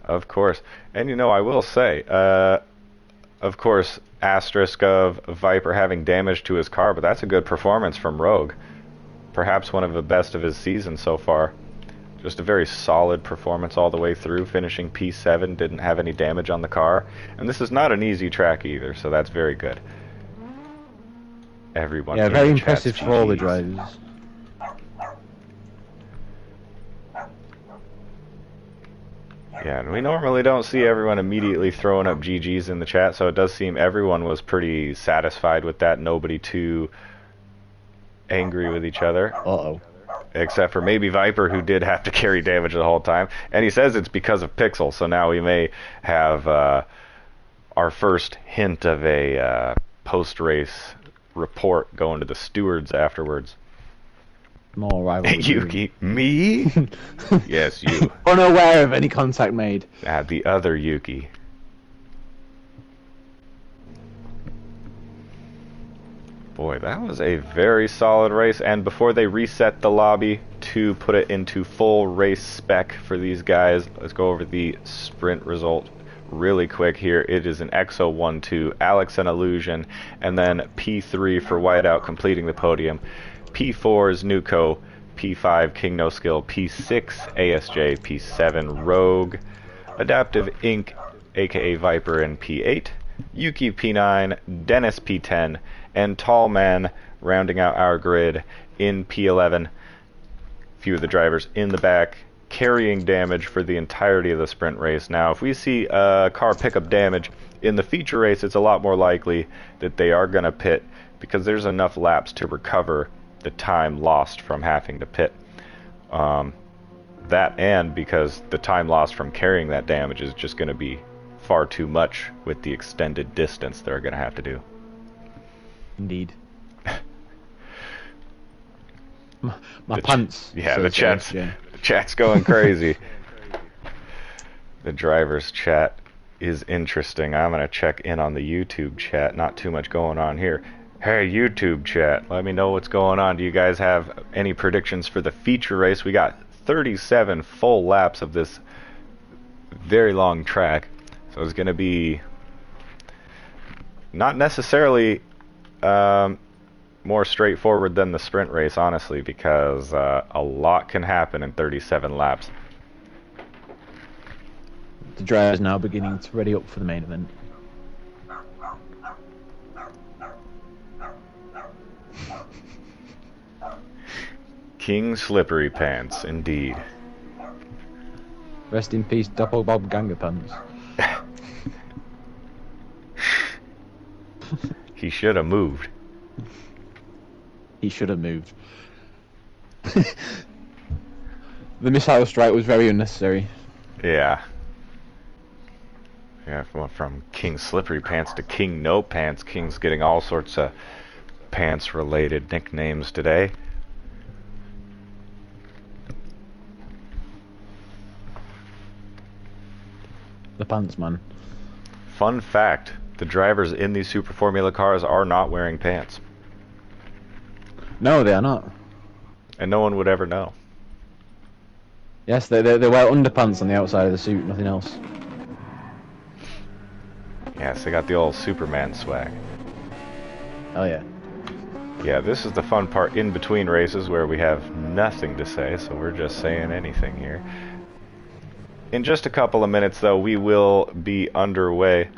Of course. And you know, I will say, of course, asterisk of Viper having damage to his car, but that's a good performance from Rogue. Perhaps one of the best of his season so far. Just a very solid performance all the way through, finishing P7, didn't have any damage on the car. And this is not an easy track either, so that's very good. Everyone. Yeah, very impressive for all the drivers. Yeah, and we normally don't see everyone immediately throwing up GGs in the chat, so it does seem everyone was pretty satisfied with that. Nobody too angry with each other. Uh-oh. Except for maybe Viper, who did have to carry damage the whole time. And he says it's because of Pixel, so now we may have our first hint of a post-race report going to the stewards afterwards. More rivalry. Yuki, me? Yes, you. Unaware of any contact made. The other Yuki. Boy, that was a very solid race, and before they reset the lobby to put it into full race spec for these guys, let's go over the sprint result really quick here. It is an EXO 1-2, Alex and Illusion, and then P3 for Whiteout completing the podium. P4 is Nuko, P5 King No Skill, P6 ASJ, P7 Rogue, Adaptive Inc., aka Viper in P8, Yuki P9, Dennis P10, and Tall Man rounding out our grid in P11. Few of the drivers in the back carrying damage for the entirety of the sprint race. Now, if we see a car pick up damage in the feature race, it's a lot more likely that they are going to pit because there's enough laps to recover the time lost from having to pit. That and because the time lost from carrying that damage is just going to be far too much with the extended distance they're going to have to do. Indeed. my pants. Yeah, the chat's going crazy. The driver's chat is interesting. I'm going to check in on the YouTube chat. Not too much going on here. Hey, YouTube chat, let me know what's going on. Do you guys have any predictions for the feature race? We got 37 full laps of this very long track. So it's going to be not necessarily more straightforward than the sprint race, honestly, because a lot can happen in 37 laps. The driver's now beginning to ready up for the main event. King Slippery Pants, indeed. Rest in peace, Doppelbob Ganger Pants. He should have moved. He should have moved. The missile strike was very unnecessary. Yeah. Yeah, from King Slippery Pants to King No Pants. King's getting all sorts of pants-related nicknames today. The Pants Man. Fun fact, the drivers in these Super Formula cars are not wearing pants. No, they are not. And no one would ever know. Yes, they wear underpants on the outside of the suit, nothing else. Yes, they got the old Superman swag. Oh yeah. Yeah, this is the fun part in between races where we have nothing to say, so we're just saying anything here. In just a couple of minutes, though, we will be underway.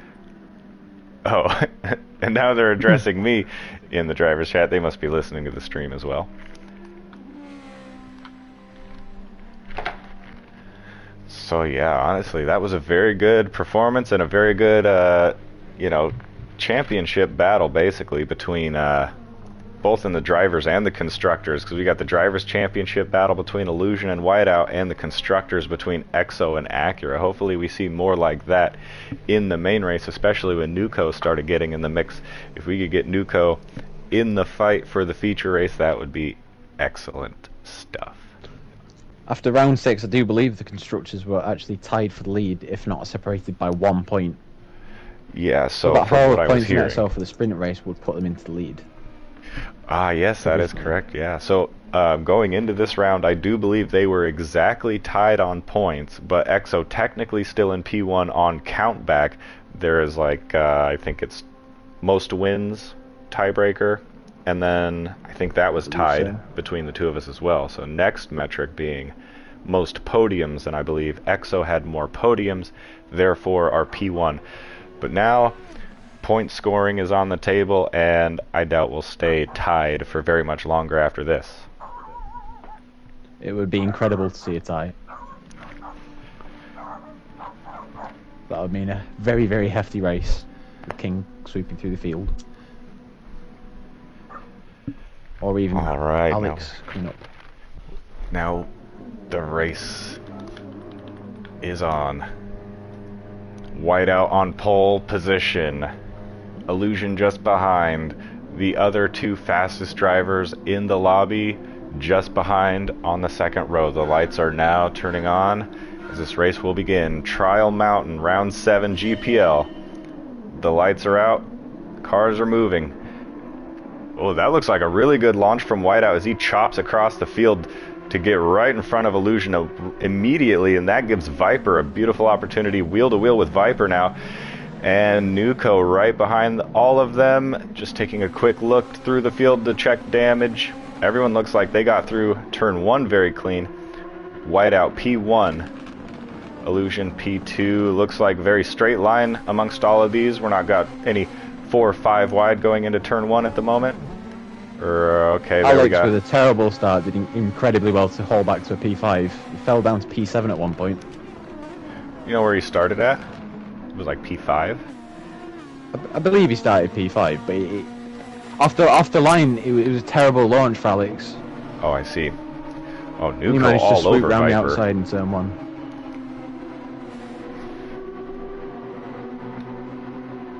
Oh, and now they're addressing me in the driver's chat. They must be listening to the stream as well. So yeah, honestly, that was a very good performance and a very good, you know, championship battle, basically, between both in the drivers and the constructors, because we got the drivers championship battle between Illusion and Whiteout and the constructors between Exo and Acura. Hopefully we see more like that in the main race, especially when Nuco started getting in the mix. If we could get Nuco in the fight for the feature race, that would be excellent stuff. After round 6, I do believe the constructors were actually tied for the lead, if not separated by 1 point. Yeah, so about from what I was points hearing, so for the sprint race would put them into the lead. Ah, yes, that is correct, yeah. So, going into this round, I do believe they were exactly tied on points, but Exo technically still in P1 on countback. There is, like, I think it's most wins tiebreaker, and then I think that was tied between the two of us as well. So next metric being most podiums, and I believe Exo had more podiums, therefore our P1. But now point scoring is on the table, and I doubt we'll stay tied for very much longer after this. It would be incredible to see a tie. That would mean a very, very hefty race, with King sweeping through the field. Or even Alex coming up. Now the race is on. Whiteout on pole position. Illusion just behind. The other two fastest drivers in the lobby just behind on the second row. The lights are now turning on as this race will begin. Trial Mountain, round 7 GPL. The lights are out. Cars are moving. Oh, that looks like a really good launch from Whiteout as he chops across the field to get right in front of Illusion immediately, and that gives Viper a beautiful opportunity. Wheel to wheel with Viper now. And Nuco right behind all of them, just taking a quick look through the field to check damage. Everyone looks like they got through turn 1 very clean. Whiteout P1, Illusion P2. Looks like very straight line amongst all of these. We're not got any 4 or 5 wide going into turn 1 at the moment. Okay, there we go. Alex with a terrible start did incredibly well to haul back to a P5. He fell down to P7 at one point. You know where he started at? It was like P5. I believe he started P5, but off the line, it was a terrible launch for Alex. Oh, I see. Oh, Nuco he managed all to swoop over around Viper. the outside in turn 1.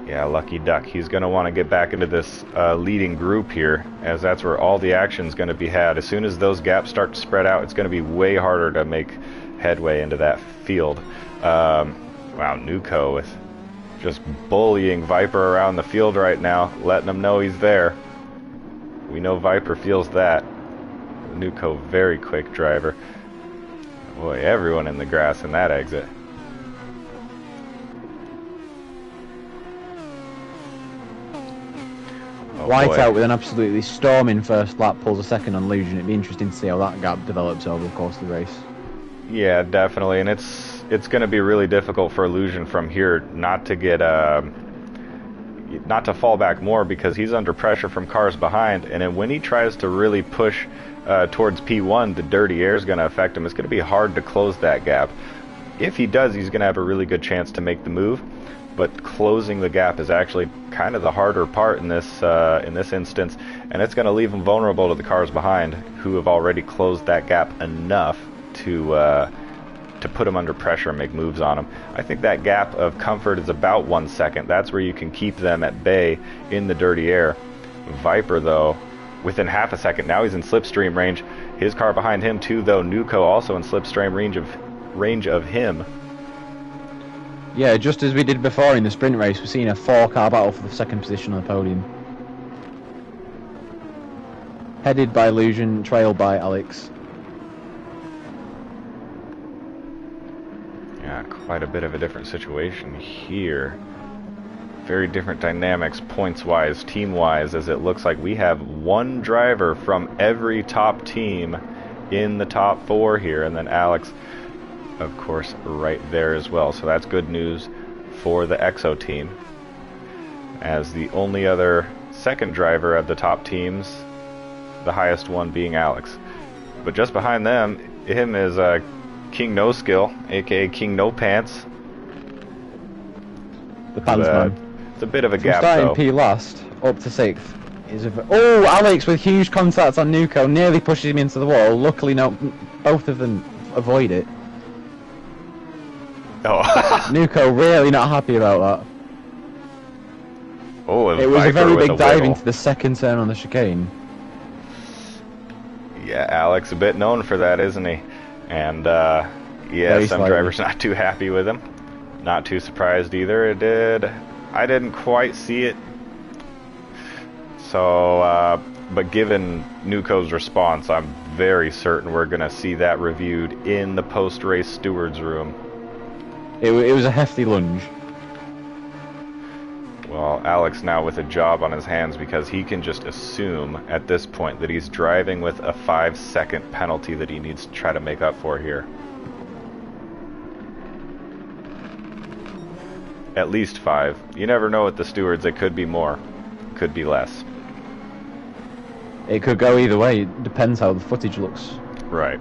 Yeah, lucky duck. He's going to want to get back into this leading group here, as that's where all the action's going to be had. As soon as those gaps start to spread out, it's going to be way harder to make headway into that field. Wow, Nuco with just bullying Viper around the field right now, letting him know he's there. We know Viper feels that. Nuco, very quick driver. Boy, everyone in the grass in that exit. Whiteout with an absolutely storming first lap pulls a second on Illusion. It'd be interesting to see how that gap develops over the course of the race. Yeah, definitely, and it's going to be really difficult for Illusion from here not to get not to fall back more, because he's under pressure from cars behind, and then when he tries to really push towards P1, the dirty air is going to affect him. It's going to be hard to close that gap. If he does, he's going to have a really good chance to make the move, but closing the gap is actually kind of the harder part in this instance, and it's going to leave him vulnerable to the cars behind, who have already closed that gap enough to put him under pressure and make moves on him. I think that gap of comfort is about 1 second. That's where you can keep them at bay in the dirty air. Viper, though, within half a second, now he's in slipstream range. His car behind him too, though. Nuco also in slipstream range of him. Yeah, just as we did before in the sprint race, we're seeing a 4-car battle for the second position on the podium. Headed by Illusion, trailed by Alex. Yeah, quite a bit of a different situation here. very different dynamics points-wise, team-wise, as it looks like we have one driver from every top team in the top 4 here, and then Alex, of course, right there as well. So that's good news for the EXO team, as the only other second driver of the top teams, the highest one being Alex. But just behind them, him is King No Skill, aka King No Pants. The Pantsman. It's a bit of a From gap, starting though. P last, up to 6th. Oh, Alex with huge contact on Nuko, nearly pushes him into the wall. Luckily, no, both of them avoid it. Oh. Nuko really not happy about that. Oh, It was a very big dive wiggle into the second turn on the chicane. Yeah, Alex a bit known for that, isn't he? And yeah, Very some slightly. drivers not too happy with him. Not too surprised either. I didn't quite see it. So, but given Nuko's response, I'm very certain we're going to see that reviewed in the post-race stewards room. It was a hefty lunge. Well, Alex now with a job on his hands, because he can just assume at this point that he's driving with a 5-second penalty that he needs to try to make up for here. At least 5. You never know with the stewards, it could be more, could be less. It could go either way, it depends how the footage looks. Right.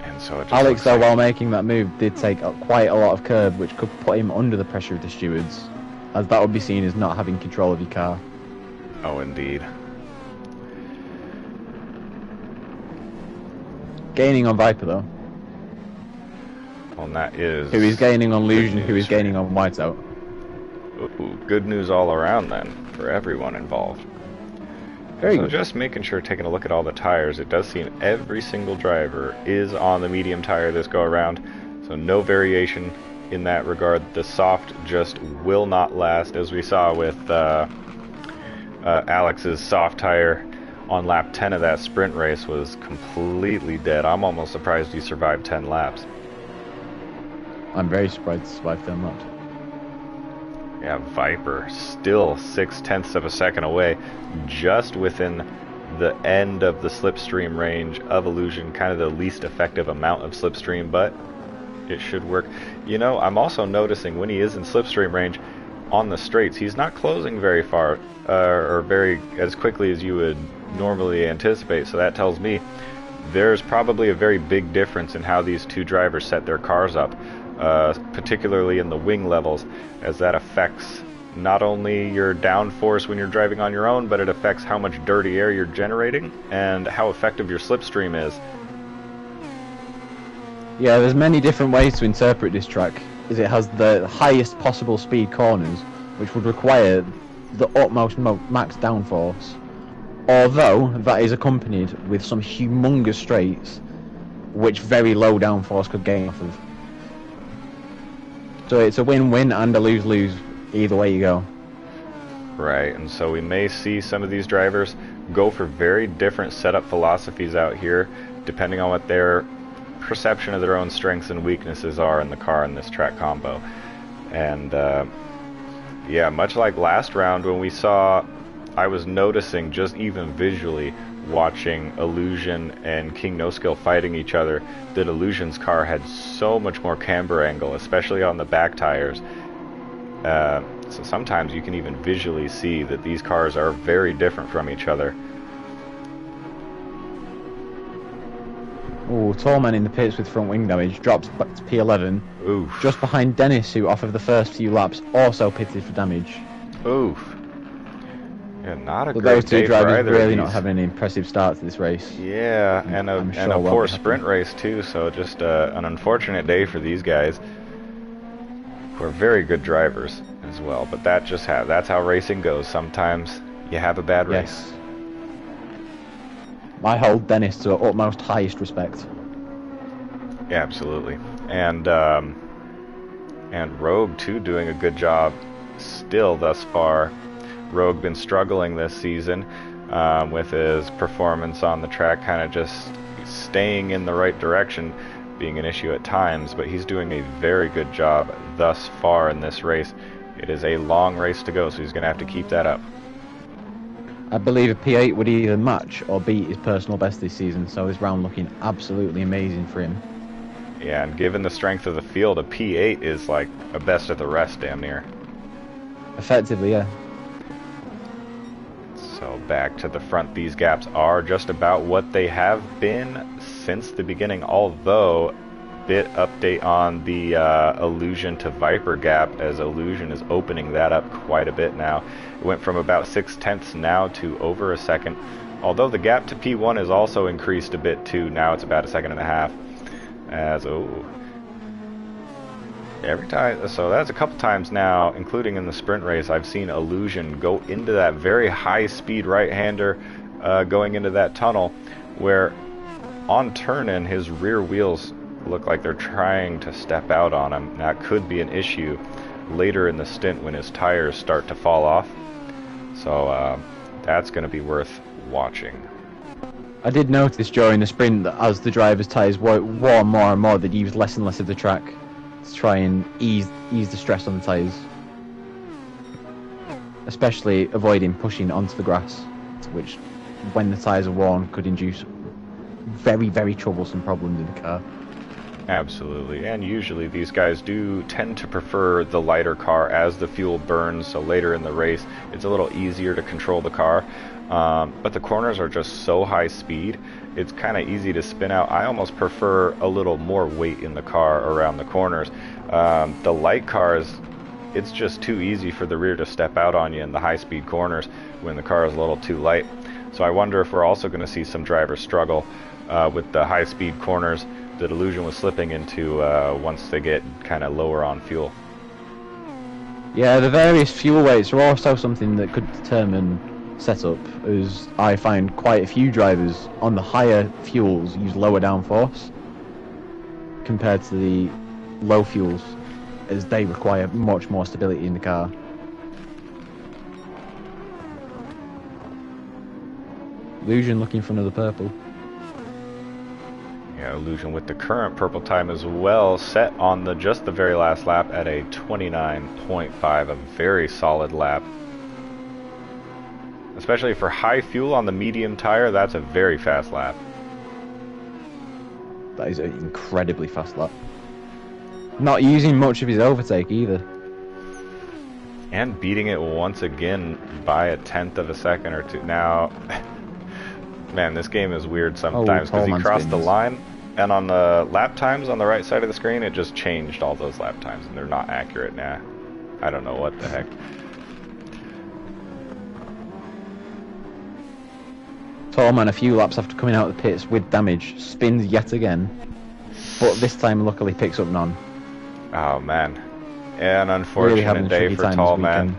And so it just Alex, looks though, like- while making that move, did take quite a lot of curb, which could put him under the pressure of the stewards, as that would be seen as not having control of your car. Oh, indeed. Gaining on Viper, though. Well, and that is... Who is gaining on Lusion, who is news. gaining on Whiteout. Ooh, good news all around then, for everyone involved. Very So good. just making sure, taking a look at all the tires, it does seem every single driver is on the medium tire this go around, so no variation in that regard. The soft just will not last, as we saw with Alex's soft tire on lap 10 of that sprint race was completely dead. I'm almost surprised he survived 10 laps. I'm very surprised to survive 10 laps. Yeah, Viper still 0.6 of a second away, just within the end of the slipstream range of Illusion, kind of the least effective amount of slipstream, but it should work. You know, I'm also noticing when he is in slipstream range on the straights, he's not closing very far or very as quickly as you would normally anticipate, so that tells me there's probably a very big difference in how these two drivers set their cars up. Particularly in the wing levels, as that affects not only your downforce when you're driving on your own, but it affects how much dirty air you're generating and how effective your slipstream is. Yeah, there's many different ways to interpret this track, as it has the highest possible speed corners, which would require the utmost max downforce, although that is accompanied with some humongous straights, which very low downforce could gain off of. So it's a win-win and a lose-lose either way you go. Right, and so we may see some of these drivers go for very different setup philosophies out here, depending on what their perception of their own strengths and weaknesses are in the car in this track combo. And yeah, much like last round when we saw, I was noticing just even visually watching Illusion and King No Skill fighting each other, that Illusion's car had so much more camber angle, especially on the back tires. So sometimes you can even visually see that these cars are very different from each other. Ooh, Tallman in the pits with front wing damage, drops back to P11. Oof. Just behind Dennis, who off of the first few laps also pitted for damage. Oof. Yeah, not a But great those two day for drivers either really of not these. having an impressive start to this race. Yeah, and I'm a sure won't poor be happy. sprint race too, so just an unfortunate day for these guys, who are very good drivers as well. But that's how racing goes. Sometimes you have a bad race. Yes. I hold Dennis to utmost highest respect. Yeah, absolutely. And Rogue too, doing a good job still thus far. Rogue been struggling this season. with his performance on the track kind of just staying in the right direction being an issue at times, but he's doing a very good job thus far in this race. It is a long race to go, so he's going to have to keep that up. I believe a P8 would either match or beat his personal best this season, so his round looking absolutely amazing for him. Yeah, and given the strength of the field, a P8 is like a best of the rest damn near. Effectively, yeah. So back to the front, these gaps are just about what they have been since the beginning, although bit update on the Illusion to Viper gap, as Illusion is opening that up quite a bit now. It went from about 6/10 now to over a second, although the gap to P1 is also increased a bit too. Now it's about a second and a half. As every time, so that's a couple times now, including in the sprint race, I've seen Illusion go into that very high speed right-hander going into that tunnel, where on turn-in his rear wheels look like they're trying to step out on him. That could be an issue later in the stint when his tires start to fall off. So that's going to be worth watching. I did notice during the sprint that as the driver's tyres wore more and more, they'd use less and less of the track to try and ease the stress on the tyres. Especially avoiding pushing onto the grass, which, when the tyres are worn, could induce very, very troublesome problems in the car. Absolutely, and usually these guys do tend to prefer the lighter car as the fuel burns, so later in the race it's a little easier to control the car. But the corners are just so high speed, it's kind of easy to spin out. I almost prefer a little more weight in the car around the corners. The light cars, it's just too easy for the rear to step out on you in the high speed corners when the car is a little too light. So I wonder if we're also going to see some drivers struggle with the high speed corners that Illusion was slipping into once they get kind of lower on fuel. Yeah, the various fuel weights are also something that could determine setup, as I find quite a few drivers on the higher fuels use lower downforce compared to the low fuels, as they require much more stability in the car. Illusion looking for another purple. Yeah, Illusion with the current purple time as well, set on just the very last lap at a 29.5, a very solid lap. Especially for high fuel on the medium tire, that's a very fast lap. That is an incredibly fast lap. Not using much of his overtake either. And beating it once again by a 1/10 of a second or two. Now, man, this game is weird sometimes because he crossed the line, and on the lap times on the right side of the screen, it just changed all those lap times, and they're not accurate now. I don't know what the heck. Tallman, a few laps after coming out of the pits with damage, spins yet again, but this time luckily picks up none. Oh man, an unfortunate day for Tallman.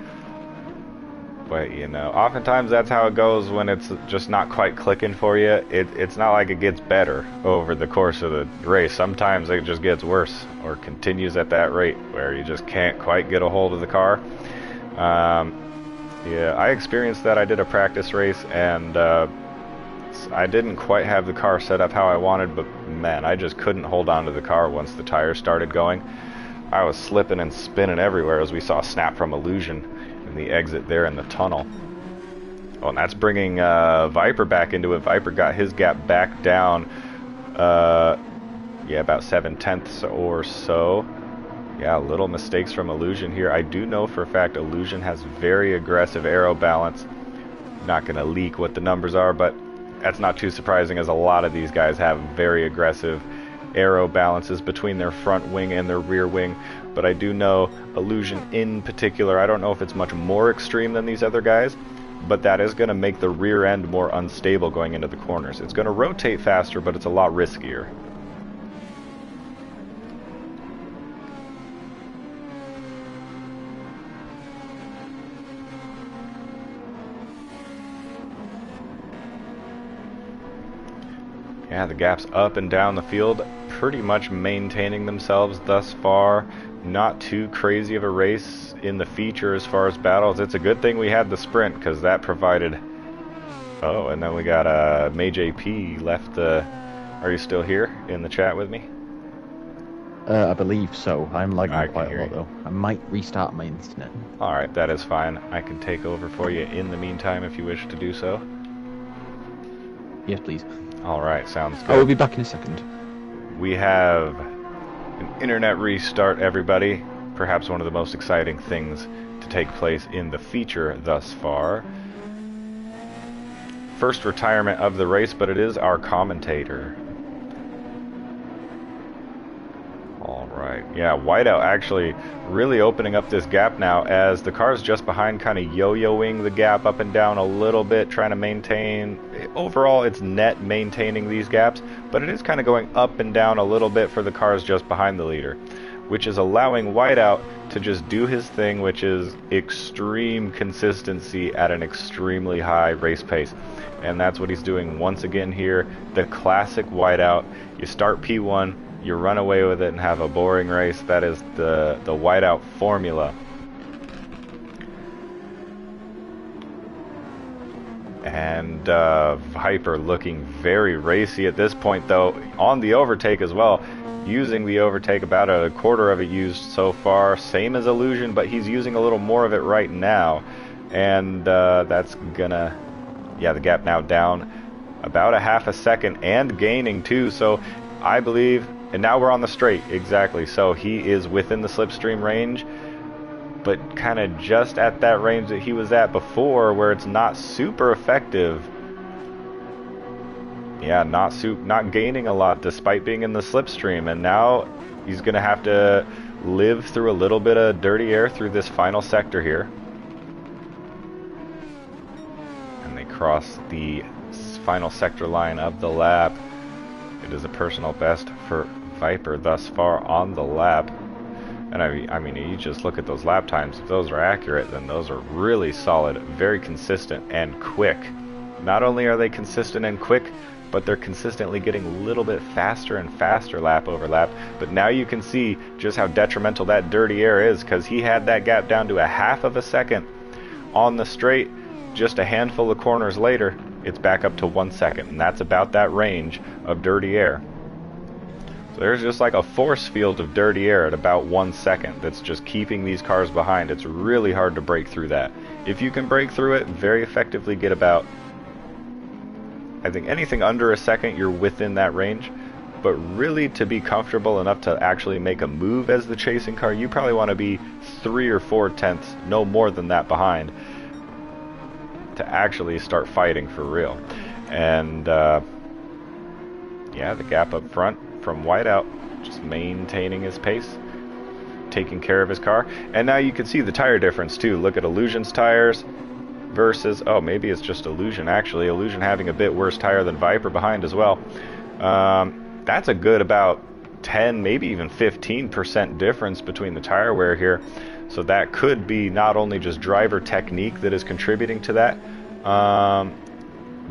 But you know, oftentimes that's how it goes when it's just not quite clicking for you. It's not like it gets better over the course of the race. Sometimes it just gets worse or continues at that rate where you just can't quite get a hold of the car. Yeah, I experienced that. I did a practice race, and I didn't quite have the car set up how I wanted, but man, I just couldn't hold on to the car once the tires started going. I was slipping and spinning everywhere, as we saw snap from Illusion in the exit there in the tunnel. Oh, and that's bringing Viper back into it. Viper got his gap back down, yeah, about 7/10 or so. Yeah, little mistakes from Illusion here. I do know for a fact Illusion has very aggressive aero balance. Not going to leak what the numbers are, but that's not too surprising, as a lot of these guys have very aggressive aero balances between their front wing and their rear wing. But I do know Illusion in particular, I don't know if it's much more extreme than these other guys, but that is going to make the rear end more unstable going into the corners. It's going to rotate faster, but it's a lot riskier. Yeah, the gaps up and down the field pretty much maintaining themselves thus far. Not too crazy of a race in the feature as far as battles. It's a good thing we had the sprint, because that provided Oh, and then we got May JP left. Are you still here in the chat with me? I believe so. I'm I lagging can quite a hear lot, you. though. I might restart my internet. Alright, that is fine. I can take over for you in the meantime if you wish to do so. Yes, please. Alright, sounds good. I will be back in a second. We have an internet restart, everybody. Perhaps one of the most exciting things to take place in the feature thus far. First retirement of the race, but it is our commentator. Alright, yeah, Whiteout actually really opening up this gap now as the cars just behind kind of yo-yoing the gap up and down a little bit, trying to maintain. Overall, it's net maintaining these gaps, but it is kind of going up and down a little bit for the cars just behind the leader, which is allowing Whiteout to just do his thing, which is extreme consistency at an extremely high race pace. And that's what he's doing once again here. The classic Whiteout. You start P1, you run away with it and have a boring race. That is the Whiteout formula. And Viper looking very racy at this point, though, on the overtake as well. Using the overtake, about a quarter of it used so far. Same as Illusion, but he's using a little more of it right now. And that's gonna... Yeah, the gap now down about a half a second and gaining too. So I believe... And now we're on the straight, exactly. So he is within the slipstream range, but kind of just at that range that he was at before, where it's not super effective. Yeah, not gaining a lot despite being in the slipstream. And now he's going to have to live through a little bit of dirty air through this final sector here. And they cross the final sector line of the lap. It is a personal best for Viper thus far on the lap. And I mean, you just look at those lap times. If those are accurate, then those are really solid, very consistent, and quick. Not only are they consistent and quick, but they're consistently getting a little bit faster and faster lap over lap. But now you can see just how detrimental that dirty air is, because he had that gap down to a half of a second on the straight. Just a handful of corners later, it's back up to 1 second, and that's about that range of dirty air. So there's just like a force field of dirty air at about 1 second that's just keeping these cars behind. It's really hard to break through that. If you can break through it, very effectively get about, I think anything under a second, you're within that range. But really, to be comfortable enough to actually make a move as the chasing car, you probably want to be 3 or 4 tenths, no more than that, behind, to actually start fighting for real. And yeah, the gap up front from Whiteout, just maintaining his pace, taking care of his car. And now you can see the tire difference too. Look at Illusion's tires versus, oh, maybe it's just Illusion actually. Illusion having a bit worse tire than Viper behind as well. That's a good about 10, maybe even 15% difference between the tire wear here. So that could be not only just driver technique that is contributing to that,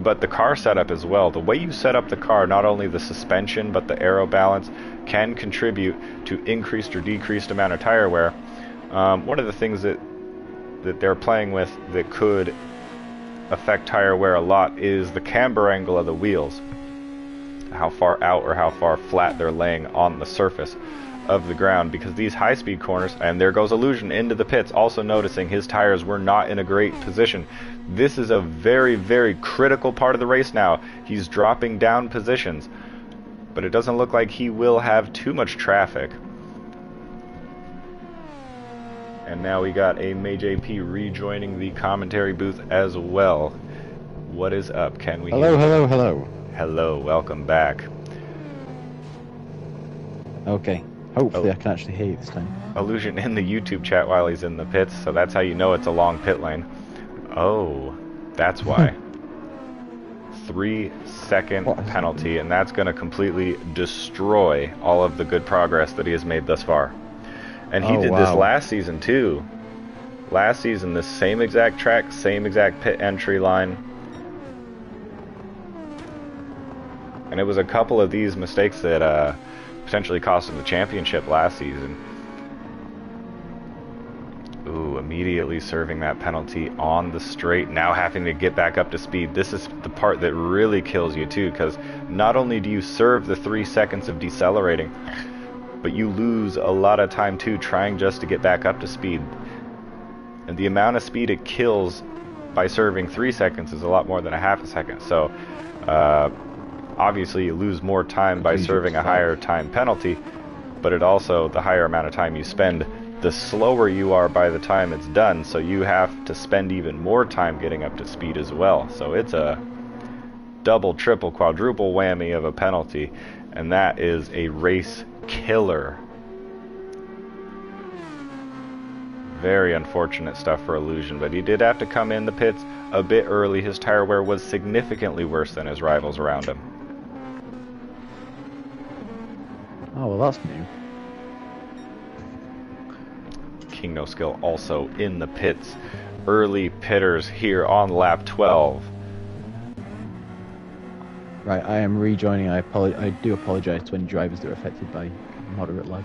but the car setup as well. The way you set up the car, not only the suspension, but the aero balance, can contribute to increased or decreased amount of tire wear. One of the things that they're playing with that could affect tire wear a lot is the camber angle of the wheels. How far out or how far flat they're laying on the surface of the ground, because these high-speed corners, and there goes Illusion into the pits, also noticing his tires were not in a great position. This is a very, very critical part of the race now. He's dropping down positions, but it doesn't look like he will have too much traffic. And now we got a May JP rejoining the commentary booth as well. What is up? Can we hear you? Hello. Hello, welcome back. Okay. Hopefully I can actually hear you this time. Illusion in the YouTube chat while he's in the pits, so that's how you know it's a long pit lane. Oh, that's why. 3-second penalty, and that's going to completely destroy all of the good progress that he has made thus far. And he did this last season too. Last season, the same exact track, same exact pit entry line. And it was a couple of these mistakes that potentially cost him the championship last season. Ooh, immediately serving that penalty on the straight, now having to get back up to speed. This is the part that really kills you too, because not only do you serve the 3 seconds of decelerating, but you lose a lot of time too trying just to get back up to speed. And the amount of speed it kills by serving 3 seconds is a lot more than a half a second. So obviously you lose more time by serving a higher time penalty, but it also, the higher amount of time you spend, the slower you are by the time it's done, so you have to spend even more time getting up to speed as well. So it's a double, triple, quadruple whammy of a penalty, and that is a race killer. Very unfortunate stuff for Illusion, but he did have to come in the pits a bit early. His tire wear was significantly worse than his rivals around him. Oh, well, that's new. King No Skill also in the pits. Early pitters here on lap 12. Right, I am rejoining. I do apologise to any drivers that are affected by moderate lag.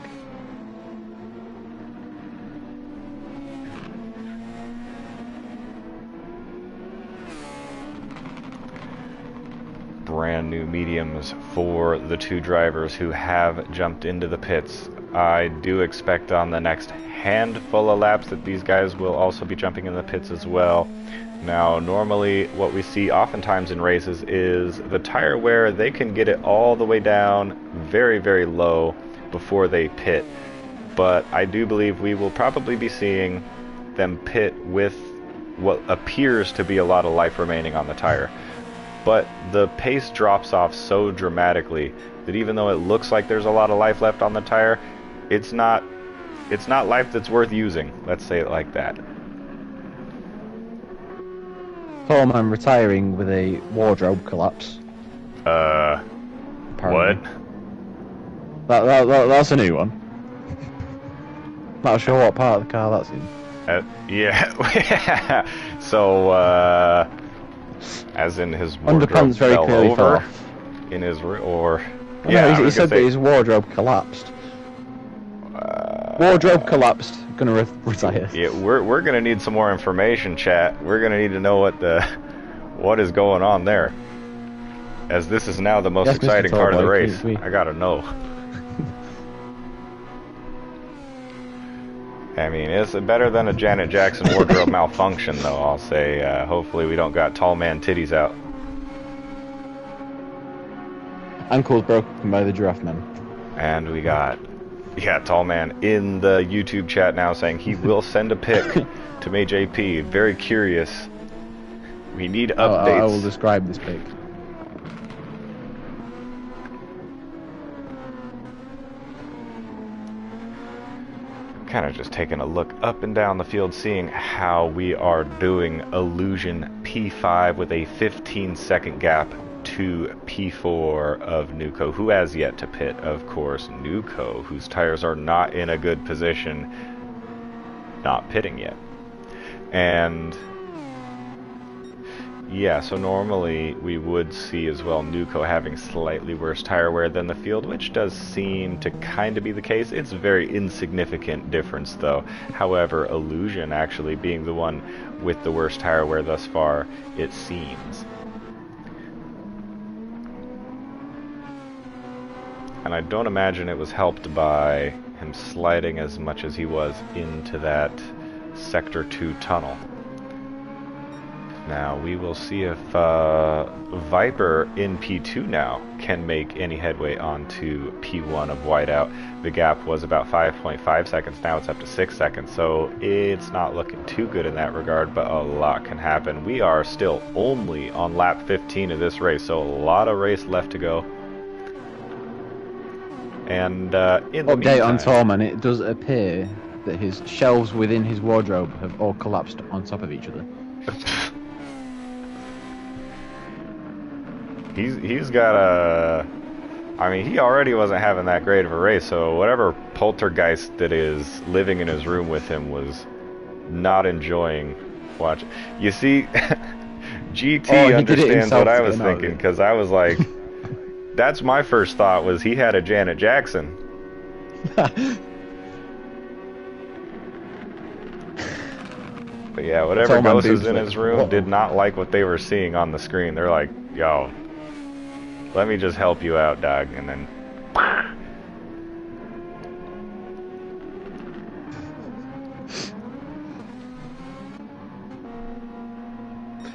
Brand new mediums for the two drivers who have jumped into the pits. I do expect on the next handful of laps that these guys will also be jumping in the pits as well. Now, normally what we see oftentimes in races is the tire wear, they can get it all the way down very, very low before they pit. But I do believe we will probably be seeing them pit with what appears to be a lot of life remaining on the tire. But the pace drops off so dramatically that even though it looks like there's a lot of life left on the tire, it's not life that's worth using. Let's say it like that. Tallman retiring with a wardrobe collapse. What? That's a new one. Not sure what part of the car that's in. Yeah. So, as in his wardrobe Underpants very fell clearly fell over off. In his or Oh, yeah, no, he said that his wardrobe collapsed. Wardrobe collapsed. Gonna retire. Yeah, we're gonna need some more information, chat. We're gonna need to know what is going on there, as this is now the most exciting part of the race. I gotta know. I mean, it's better than a Janet Jackson wardrobe malfunction, though. I'll say. Hopefully, we don't got tall man titties out. Ankles broken by the giraffe man. And we got, tall man in the YouTube chat now saying he will send a pic to May JP. Very curious. We need updates. I will describe this pic. Kind of just taking a look up and down the field, seeing how we are doing. Illusion P5 with a 15-second gap to P4 of Nuco, who has yet to pit, of course. Nuco, whose tires are not in a good position, not pitting yet. And yeah, so normally we would see as well Nuco having slightly worse tire wear than the field, which does seem to kind of be the case. It's a very insignificant difference though. However, Illusion actually being the one with the worst tire wear thus far, it seems. And I don't imagine it was helped by him sliding as much as he was into that Sector 2 tunnel. Now, we will see if Viper in P2 now can make any headway onto P1 of Whiteout. The gap was about 5.5 seconds, now it's up to 6 seconds, so it's not looking too good in that regard, but a lot can happen. We are still only on lap 15 of this race, so a lot of race left to go. And in the update meantime, on Tallman, it does appear that his shelves within his wardrobe have all collapsed on top of each other. He's got a... I mean, he already wasn't having that great of a race, so whatever poltergeist that is living in his room with him was not enjoying watching. You see, GT understands what I was thinking, because I was like, that's my first thought, was he had a Janet Jackson. But yeah, whatever Told my ghost was boobs in like, his room whoa. did not like what they were seeing on the screen. They're like, yo, let me just help you out, dog. And then...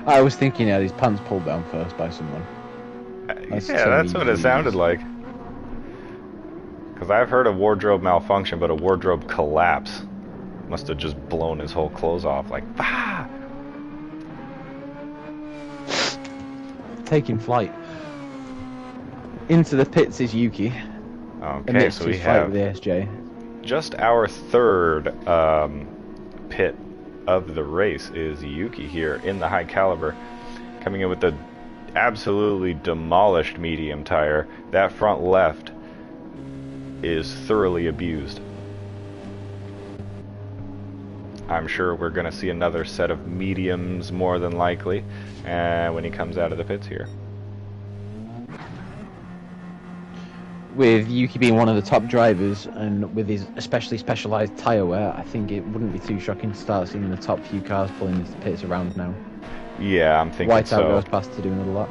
I was thinking he had his pants pulled down first by someone. Yeah, that's what it sounded like. Because I've heard of wardrobe malfunction, but a wardrobe collapse must have just blown his whole clothes off. Like, ah! Taking flight. Into the pits is Yuki. Okay, so we have with the SJ. just our third pit of the race is Yuki here in the high caliber, coming in with the absolutely demolished medium tire. That front left is thoroughly abused. I'm sure we're going to see another set of mediums more than likely when he comes out of the pits here. With Yuki being one of the top drivers and with his especially specialised tyre wear, I think it wouldn't be too shocking to start seeing the top few cars pulling into the pits around now. Yeah, I'm thinking Whiteout so. goes past to do another lap.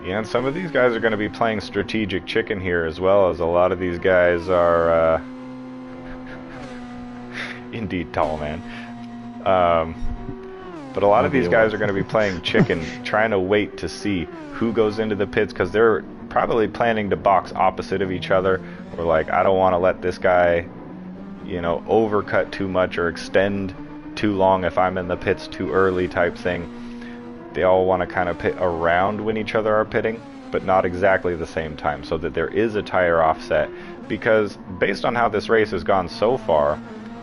Yeah, and some of these guys are going to be playing strategic chicken here, as well as a lot of these guys are indeed tall, man. But a lot of these guys are going to be playing chicken, trying to wait to see who goes into the pits, because they're probably planning to box opposite of each other, or like, I don't want to let this guy, you know, overcut too much or extend too long if I'm in the pits too early type thing. They all want to kind of pit around when each other are pitting, but not exactly the same time, so that there is a tire offset. Because based on how this race has gone so far,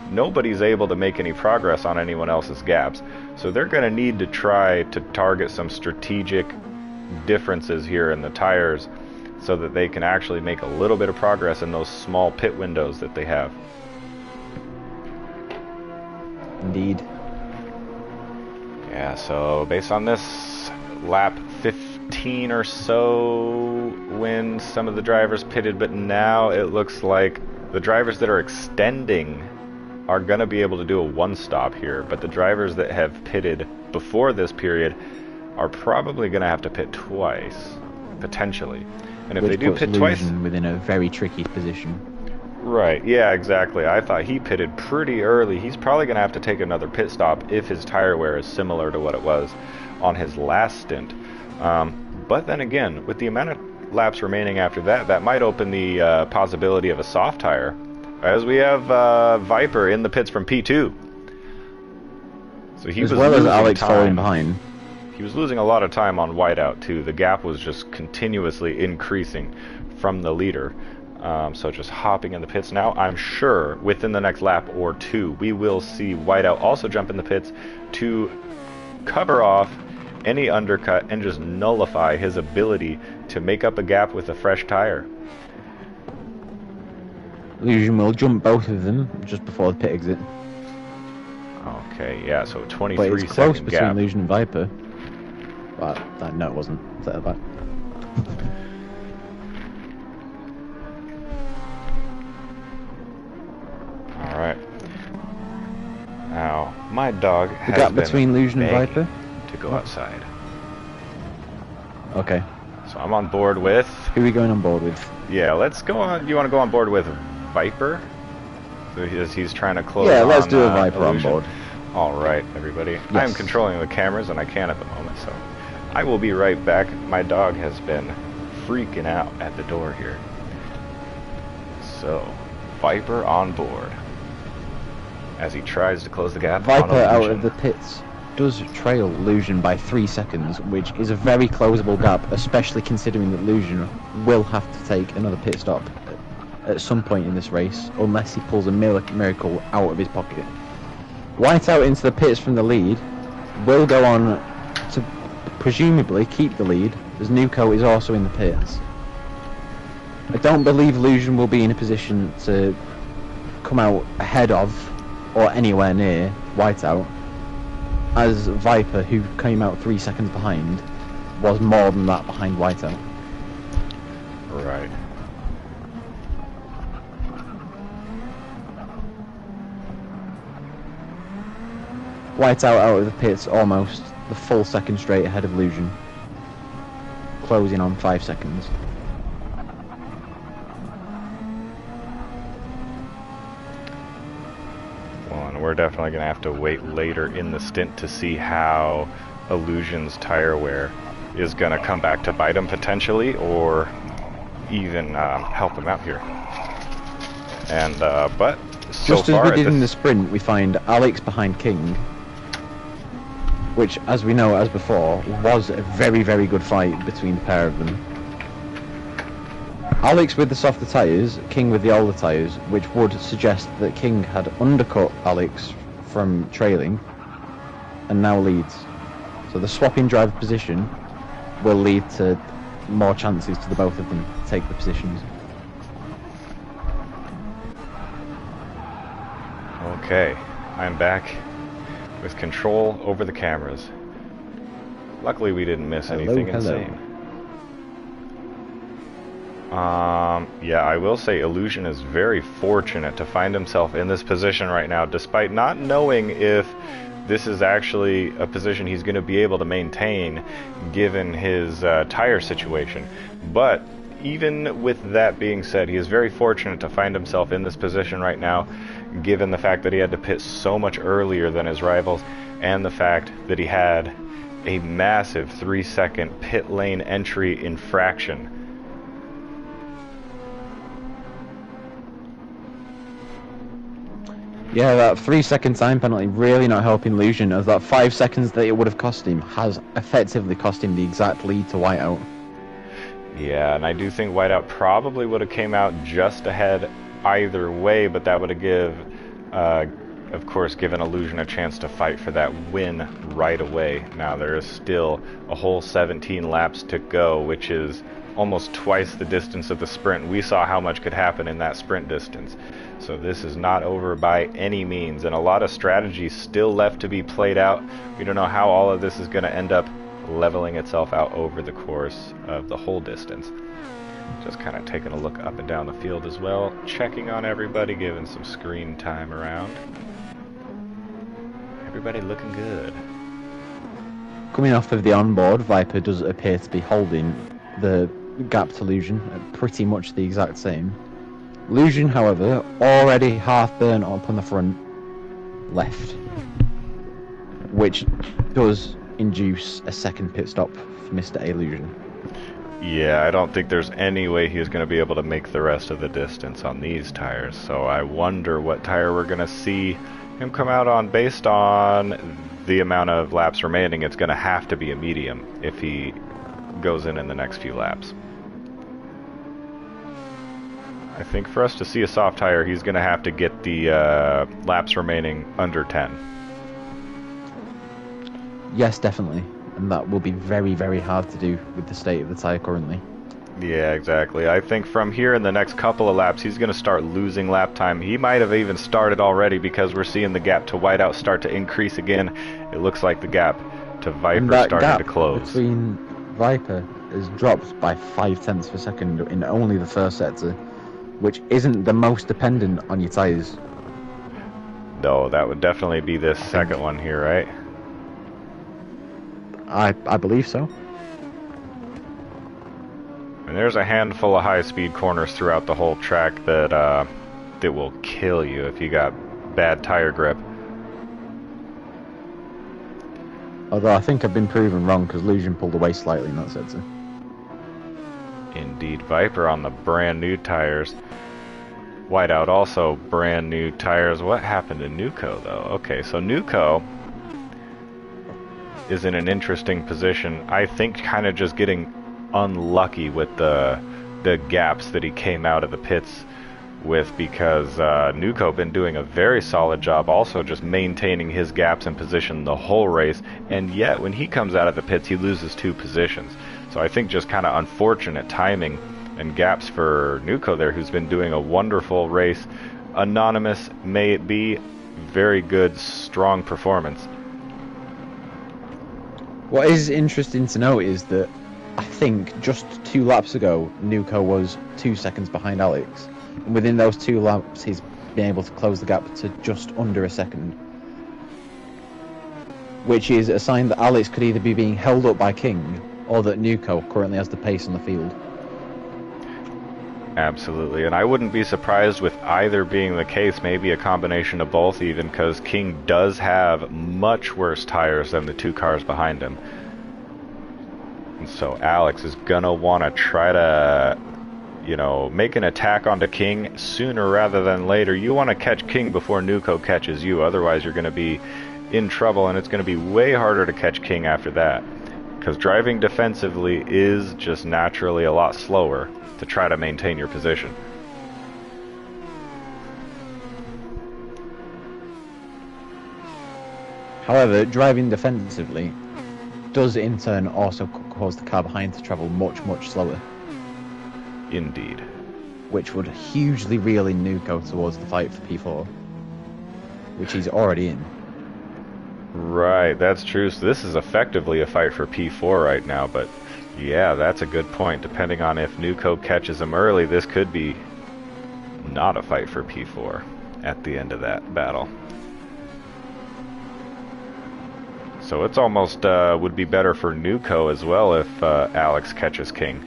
nobody's able to make any progress on anyone else's gaps. So they're going to need to try to target some strategic differences here in the tires so that they can actually make a little bit of progress in those small pit windows that they have. Indeed. Yeah, so based on this, lap 15 or so when some of the drivers pitted, but now it looks like the drivers that are extending are going to be able to do a one-stop here, but the drivers that have pitted before this period are probably going to have to pit twice, potentially. And if they do pit twice, within a very tricky position. Right, yeah, exactly. I thought he pitted pretty early. He's probably going to have to take another pit stop if his tire wear is similar to what it was on his last stint. But then again, with the amount of laps remaining after that, that might open the possibility of a soft tire, as we have Viper in the pits from P2. So he was well as Alex time. falling behind. He was losing a lot of time on whiteout too. The gap was just continuously increasing from the leader. So just hopping in the pits now. I'm sure within the next lap or two we will see whiteout also jump in the pits to cover off any undercut and just nullify his ability to make up a gap with a fresh tire. Illusion will jump both of them just before the pit exit. Okay, yeah, so 23 but it's close second between gap. Illusion and Viper. But no, it wasn't. Set it back. Alright. Now, my dog The has gap been between Illusion and begging Viper? to go outside. Okay. So I'm on board with... Who are we going on board with? Yeah, let's go on... You want to go on board with Viper? So he's trying to close Yeah, let's on, do a Viper Illusion. on board. Alright, everybody. Yes. I'm controlling the cameras, and I can at the moment, so... I will be right back. My dog has been freaking out at the door here. So, Viper on board. As he tries to close the gap Viper on out Illusion. of the pits does trail Illusion by 3 seconds, which is a very closable gap, especially considering that Illusion will have to take another pit stop at some point in this race, unless he pulls a miracle out of his pocket. Whiteout into the pits from the lead will go on to presumably keep the lead, as Nuko is also in the pits. I don't believe Illusion will be in a position to come out ahead of or anywhere near Whiteout, as Viper, who came out 3 seconds behind, was more than that behind Whiteout. Right. Whiteout out of the pits almost the full second straight ahead of Lucian. Closing on 5 seconds. Well, and we're definitely going to have to wait later in the stint to see how Illusion's tire wear is going to come back to bite him potentially, or even help him out here. And but so just far as we did in the sprint, we find Alex behind King, which, as we know as before, was a very, very good fight between the pair of them. Alex with the softer tyres, King with the older tyres, which would suggest that King had undercut Alex from trailing and now leads. So the swapping driver position will lead to more chances to the both of them to take the positions. Okay, I'm back with control over the cameras. Luckily we didn't miss anything insane. Yeah, I will say Illusion is very fortunate to find himself in this position right now, despite not knowing if this is actually a position he's going to be able to maintain given his tire situation. But even with that being said, he is very fortunate to find himself in this position right now, given the fact that he had to pit so much earlier than his rivals, and the fact that he had a massive 3-second pit lane entry infraction. Yeah, that 3-second time penalty really not helping Lucian, as that 5 seconds that it would have cost him has effectively cost him the exact lead to Whiteout. Yeah, and I do think Whiteout probably would have came out just ahead either way, but that would have of course, given Illusion a chance to fight for that win right away. Now there is still a whole 17 laps to go, which is almost twice the distance of the sprint. We saw how much could happen in that sprint distance. So this is not over by any means, and a lot of strategies still left to be played out. We don't know how all of this is going to end up leveling itself out over the course of the whole distance. Just kind of taking a look up and down the field as well, checking on everybody, giving some screen time around. Everybody looking good. Coming off of the onboard, Viper does appear to be holding the gap to Lucian at pretty much the exact same. Lucian, however, already half burnt up on the front left, which does induce a second pit stop for Mr. Illusion. Yeah, I don't think there's any way he's going to be able to make the rest of the distance on these tires, so I wonder what tire we're going to see him come out on. Based on the amount of laps remaining, it's going to have to be a medium if he goes in the next few laps. I think for us to see a soft tire, he's going to have to get the laps remaining under 10. Yes, definitely. And that will be very, very hard to do with the state of the tyre currently. Yeah, exactly. I think from here in the next couple of laps, he's going to start losing lap time. He might have even started already, because we're seeing the gap to Whiteout start to increase again. It looks like the gap to Viper starting to close. Between Viper is dropped by 0.5 of a second in only the first sector, which isn't the most dependent on your tyres. No, that would definitely be this second one here, right? I believe so. And there's a handful of high-speed corners throughout the whole track that that will kill you if you got bad tire grip. Although I think I've been proven wrong, because Lucian pulled away slightly in that sector. Indeed, Viper on the brand new tires. Whiteout also brand new tires. What happened to Nuco though? Okay, so Nuco is in an interesting position. I think kind of just getting unlucky with the gaps that he came out of the pits with, because Nuco been doing a very solid job also just maintaining his gaps in position the whole race, and yet when he comes out of the pits he loses 2 positions. So I think just kind of unfortunate timing and gaps for Nuco there, who's been doing a wonderful race. Anonymous may it be, very good, strong performance. What is interesting to note is that I think just 2 laps ago Nuco was 2 seconds behind Alex, and within those 2 laps he's been able to close the gap to just under a second. which is a sign that Alex could either be being held up by King or that Nuko currently has the pace on the field. Absolutely, and I wouldn't be surprised with either being the case, maybe a combination of both even, because King does have much worse tires than the two cars behind him. And so Alex is gonna want to try to, you know, make an attack onto King sooner rather than later. You want to catch King before Nuko catches you, otherwise you're going to be in trouble, and it's going to be way harder to catch King after that. Because driving defensively is just naturally a lot slower to try to maintain your position. However, driving defensively does in turn also cause the car behind to travel much, much slower. Indeed. Which would hugely reel in Nuko towards the fight for P4, which he's already in. Right, that's true. So this is effectively a fight for P4 right now, but yeah, that's a good point. Depending on if Nuko catches him early, this could be not a fight for P4 at the end of that battle. So it's almost would be better for Nuko as well if Alex catches King.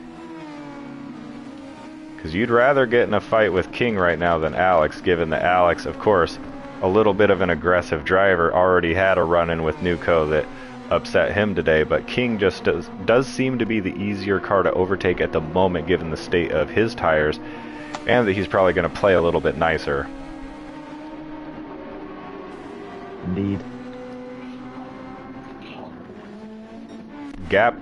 Because you'd rather get in a fight with King right now than Alex, given that Alex, of course, a little bit of an aggressive driver, already had a run-in with Nuko that upset him today, but King just does seem to be the easier car to overtake at the moment, given the state of his tires, and that he's probably going to play a little bit nicer. Indeed. Gap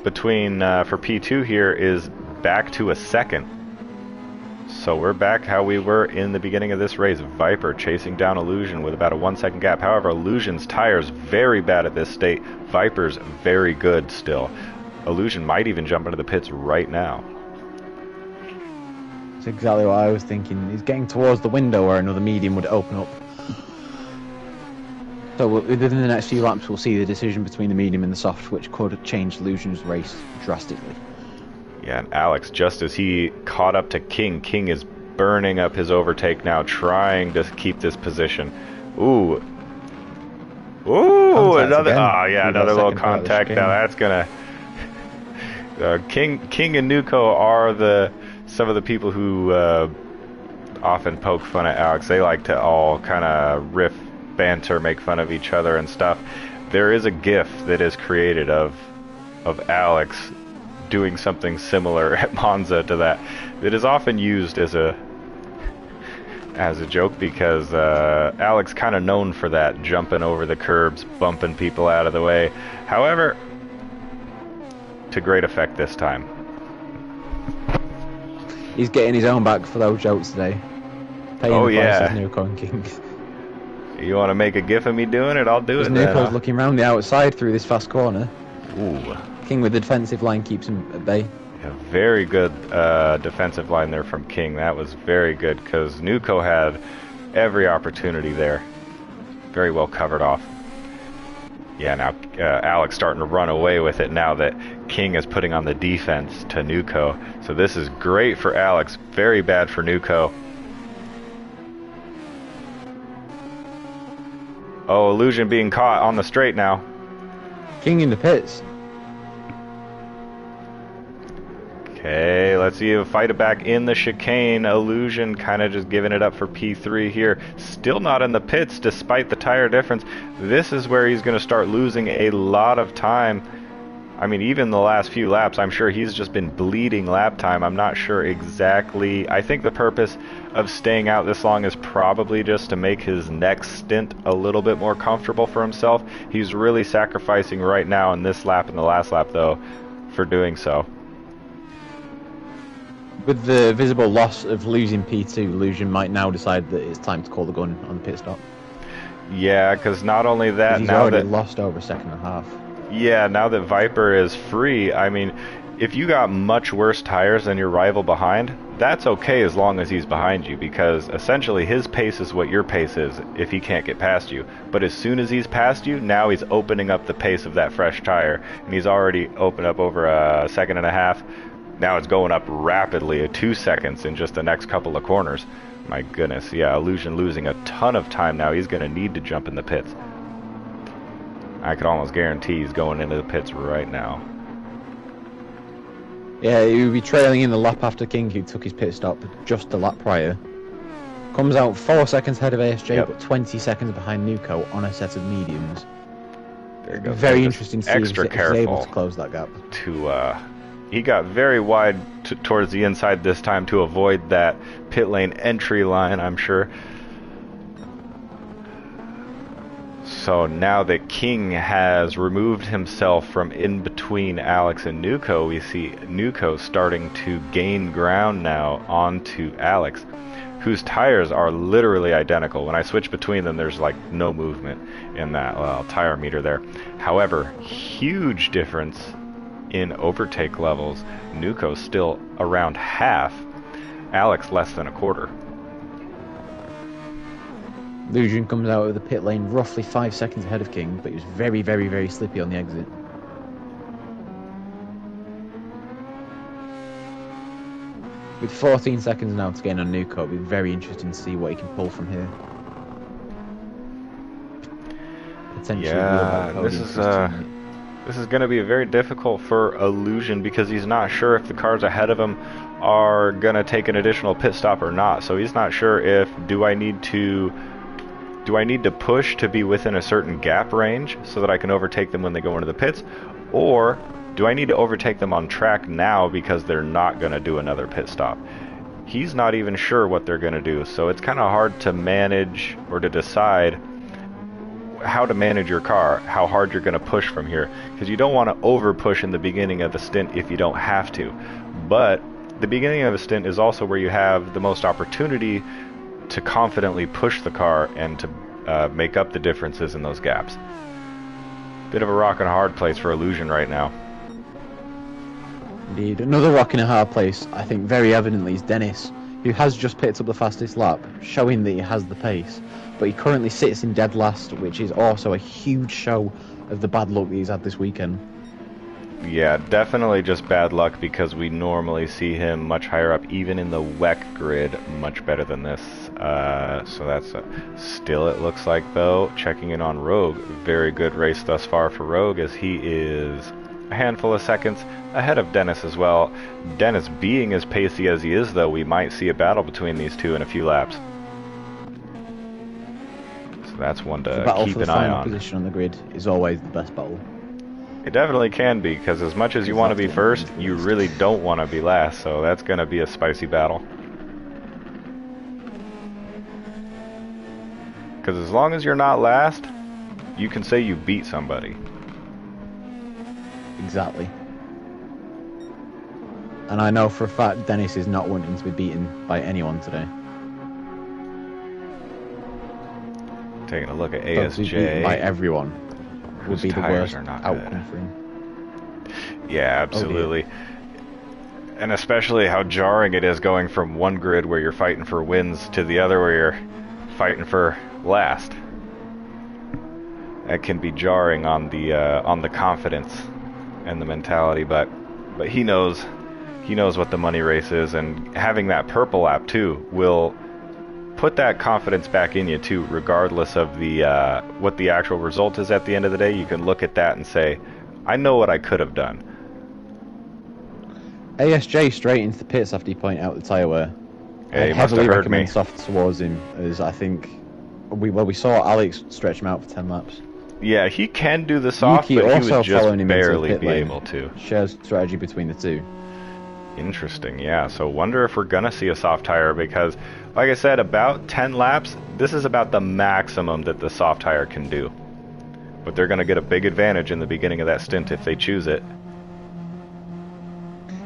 between for P2 here is back to a second. So we're back how we were in the beginning of this race. Viper chasing down Illusion with about a 1 second gap. However, Illusion's tires very bad at this state. Viper's very good still. Illusion might even jump into the pits right now. That's exactly what I was thinking. He's getting towards the window where another medium would open up. So within the next few laps we'll see the decision between the medium and the soft, which could change Illusion's race drastically. Yeah, and Alex, just as he caught up to King, King is burning up his overtake now, trying to keep this position. Ooh. Ooh, another, oh yeah, another little contact. Now that's gonna... King and Nuko are some of the people who often poke fun at Alex. They like to all kind of riff, banter, make fun of each other and stuff. There is a GIF that is created of Alex doing something similar at Monza to that. It is often used as a joke because Alex kind of known for that, jumping over the curbs, bumping people out of the way. However, to great effect this time. He's getting his own back for those jokes today. Paying the price of Nuko and King. You want to make a gif of me doing it? I'll do it. Nuko's looking around the outside through this fast corner. Ooh. King with the defensive line keeps him at bay. Yeah, very good defensive line there from King. That was very good because Nuko had every opportunity there. Very well covered off. Yeah, now Alex starting to run away with it now that King is putting on the defense to Nuko. So this is great for Alex, very bad for Nuko. Oh, Illusion being caught on the straight now. King in the pits. Okay, let's see if fight it back in the chicane. Illusion kind of just giving it up for P3 here. Still not in the pits despite the tire difference. This is where he's going to start losing a lot of time. I mean, even the last few laps, I'm sure he's just been bleeding lap time. I'm not sure exactly. I think the purpose of staying out this long is probably just to make his next stint a little bit more comfortable for himself. He's really sacrificing right now in this lap and the last lap, though, for doing so. With the visible loss of losing P2, Illusion might now decide that it's time to call the gun on the pit stop. Yeah, because not only that, he's now already that lost over a second and a half. Yeah, now that Viper is free, I mean, if you got much worse tires than your rival behind, that's okay as long as he's behind you, because essentially his pace is what your pace is if he can't get past you. But as soon as he's past you, now he's opening up the pace of that fresh tire, and he's already opened up over a second and a half. Now it's going up rapidly, 2 seconds in just the next couple of corners. My goodness, yeah, Illusion losing a ton of time now. He's going to need to jump in the pits. I could almost guarantee he's going into the pits right now. Yeah, he would be trailing in the lap after King, who took his pit stop just the lap prior. Comes out 4 seconds ahead of ASJ, but 20 seconds behind Nuco on a set of mediums. There you go. Very interesting to see extra if he's able careful to close that gap. He got very wide towards the inside this time to avoid that pit lane entry line, I'm sure. So now that King has removed himself from in between Alex and Nuco, we see Nuco starting to gain ground now onto Alex, whose tires are literally identical. When I switch between them, there's like no movement in that tire meter there. However, huge difference in overtake levels. Nuco's still around half, Alex less than a quarter. Lucian comes out of the pit lane roughly 5 seconds ahead of King, but he was very, very, very slippy on the exit. With 14 seconds now to gain on Nuco, it'll be very interesting to see what he can pull from here. Potentially, yeah, this is going to be very difficult for Illusion because he's not sure if the cars ahead of him are going to take an additional pit stop or not. So he's not sure if do I need to push to be within a certain gap range so that I can overtake them when they go into the pits, or do I need to overtake them on track now because they're not going to do another pit stop? He's not even sure what they're going to do, so it's kind of hard to manage or to decide how to manage your car, how hard you're going to push from here, because you don't want to over push in the beginning of the stint if you don't have to. But the beginning of a stint is also where you have the most opportunity to confidently push the car and to make up the differences in those gaps. Bit of a rock and a hard place for Illusion right now. Indeed. Another rock in a hard place, I think very evidently, is Dennis, who has just picked up the fastest lap, showing that he has the pace. But he currently sits in dead last, which is also a huge show of the bad luck that he's had this weekend. Yeah, definitely just bad luck, because we normally see him much higher up, even in the WEC grid, much better than this. So that's still, it looks like, though, checking in on Rogue. Very good race thus far for Rogue, as he is a handful of seconds ahead of Dennis as well. Dennis being as pacey as he is, though, we might see a battle between these two in a few laps. So that's one to keep an eye on. Position on the grid is always the best battle. It definitely can be, because as much as you want to be first, you really don't want to be last, so that's going to be a spicy battle. Because as long as you're not last, you can say you beat somebody. Exactly. And I know for a fact Dennis is not wanting to be beaten by anyone today. Taking a look at ASJ. Beaten by everyone. Would be the worst outcome for him. Yeah, absolutely. Oh, and especially how jarring it is going from one grid where you're fighting for wins to the other where you're fighting for last. That can be jarring on the confidence and the mentality, but he knows what the money race is, and having that purple lap too will put that confidence back in you too, regardless of the what the actual result is at the end of the day. You can look at that and say, I know what I could have done. ASJ straight into the pits after he pointed out the tyre wear. Yeah, I heavily recommend soft towards him, as I think we saw Alex stretch him out for 10 laps. Yeah, he can do the soft, Yuki but he would just him barely be able to. Shares strategy between the two. Interesting, yeah. So wonder if we're gonna see a soft tire, because like I said, about 10 laps, this is about the maximum that the soft tire can do. But they're gonna get a big advantage in the beginning of that stint if they choose it.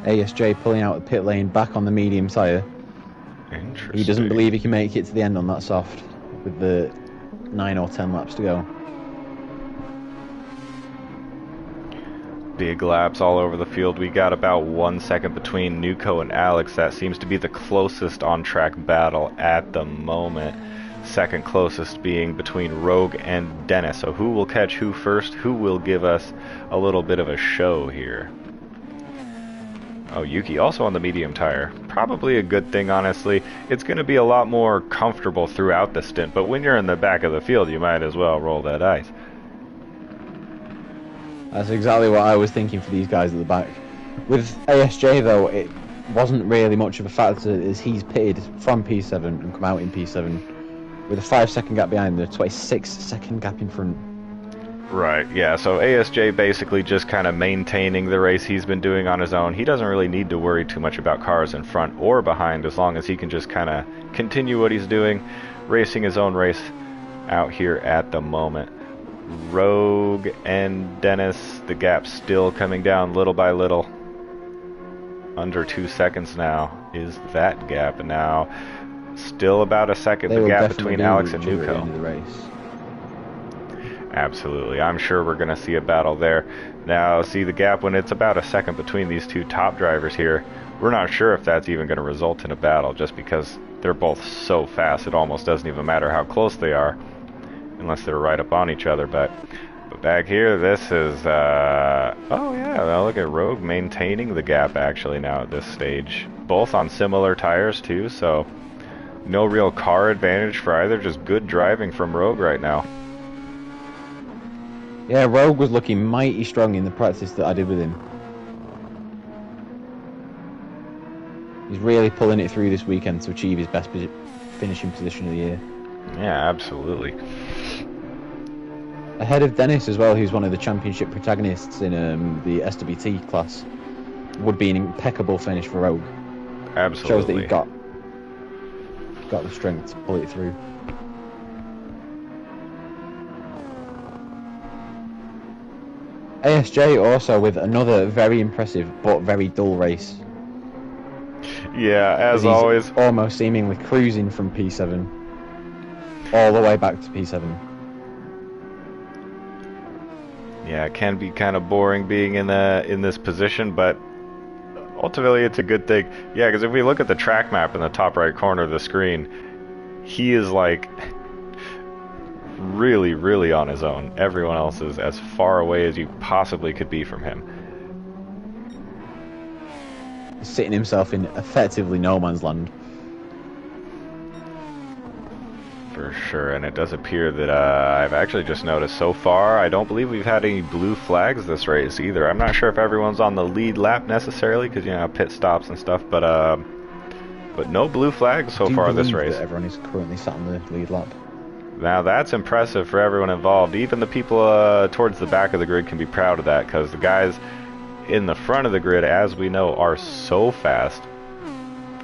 ASJ pulling out the pit lane back on the medium tire. Interesting. He doesn't believe he can make it to the end on that soft with the 9 or 10 laps to go. Big laps all over the field. We got about 1 second between Nuco and Alex. That seems to be the closest on-track battle at the moment. Second closest being between Rogue and Dennis. So who will catch who first? Who will give us a little bit of a show here? Oh, Yuki also on the medium tire. Probably a good thing, honestly. It's going to be a lot more comfortable throughout the stint, but when you're in the back of the field, you might as well roll that ice. That's exactly what I was thinking for these guys at the back. With ASJ though, it wasn't really much of a factor as he's pitted from P7 and come out in P7 with a 5-second gap behind the 26-second gap in front. Right, yeah, so ASJ basically just kind of maintaining the race he's been doing on his own. He doesn't really need to worry too much about cars in front or behind as long as he can just kind of continue what he's doing, racing his own race out here at the moment. Rogue and Dennis, the gap's still coming down little by little. Under 2 seconds now is that gap, and now still about a second the gap between Alex and Nuco. Absolutely, I'm sure we're going to see a battle there. Now, see the gap when it's about a second between these two top drivers here. We're not sure if that's even going to result in a battle, just because they're both so fast it almost doesn't even matter how close they are, unless they're right up on each other. But back here, this is, oh yeah, well, look at Rogue maintaining the gap actually now at this stage. Both on similar tires too, so no real car advantage for either, just good driving from Rogue right now. Yeah, Rogue was looking mighty strong in the practice that I did with him. He's really pulling it through this weekend to achieve his best finishing position of the year. Yeah, absolutely. Ahead of Dennis as well, who's one of the championship protagonists in the SWT class. Would be an impeccable finish for Rogue. Absolutely. Shows that he's got the strength to pull it through. ASJ also with another very impressive but very dull race. Yeah, as always. Almost seemingly cruising from P7 all the way back to P7. Yeah, it can be kind of boring being in this position, but ultimately it's a good thing. Yeah, because if we look at the track map in the top right corner of the screen, he is like really, really on his own. Everyone else is as far away as you possibly could be from him. Sitting himself in effectively no man's land. For sure, and it does appear that I've actually just noticed so far, I don't believe we've had any blue flags this race either. I'm not sure if everyone's on the lead lap necessarily, because, you know, pit stops and stuff, but no blue flags so far this race. That everyone is currently sat on the lead lap. Now that's impressive for everyone involved. Even the people towards the back of the grid can be proud of that, because the guys in the front of the grid, as we know, are so fast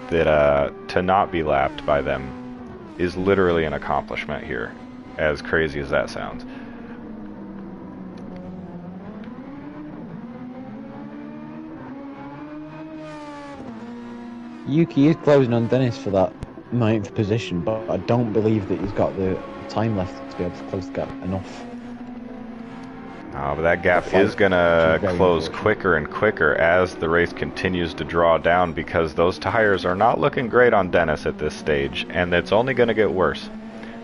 that to not be lapped by them is literally an accomplishment here, as crazy as that sounds. Yuki is closing on Dennis for that 9th position, but I don't believe that he's got the time left to be able to close the gap enough. But that gap is going to close quicker and quicker as the race continues to draw down, because those tires are not looking great on Dennis at this stage, and it's only going to get worse.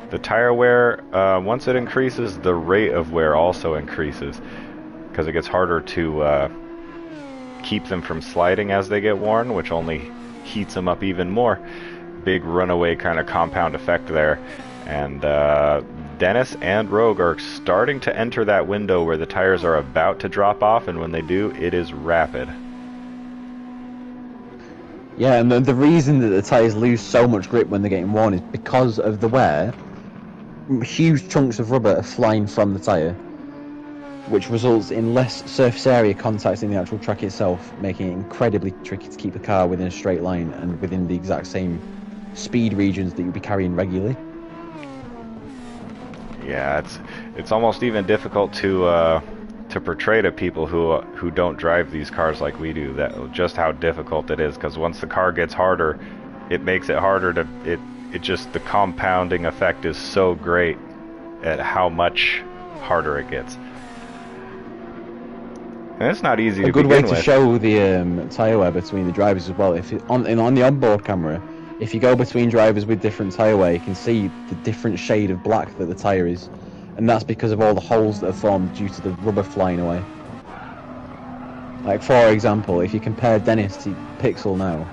The tire wear, once it increases, the rate of wear also increases, because it gets harder to keep them from sliding as they get worn, which only heats them up even more. Big runaway kind of compound effect there. And Dennis and Rogue are starting to enter that window where the tires are about to drop off, and when they do, it is rapid. Yeah, and the reason that the tires lose so much grip when they're getting worn is because of the wear. Huge chunks of rubber are flying from the tire, which results in less surface area contact in the actual track itself, making it incredibly tricky to keep the car within a straight line and within the exact same speed regions that you'll be carrying regularly. Yeah, it's almost even difficult to portray to people who don't drive these cars like we do, that just how difficult it is, because once the car gets harder, it makes it harder to it just, the compounding effect is so great at how much harder it gets. And it's not easy to begin with. A good way to show the tyre wear between the drivers as well, if on the onboard camera, if you go between drivers with different tyre wear, you can see the different shade of black that the tyre is, and that's because of all the holes that are formed due to the rubber flying away. Like, for example, if you compare Dennis to Pixel now,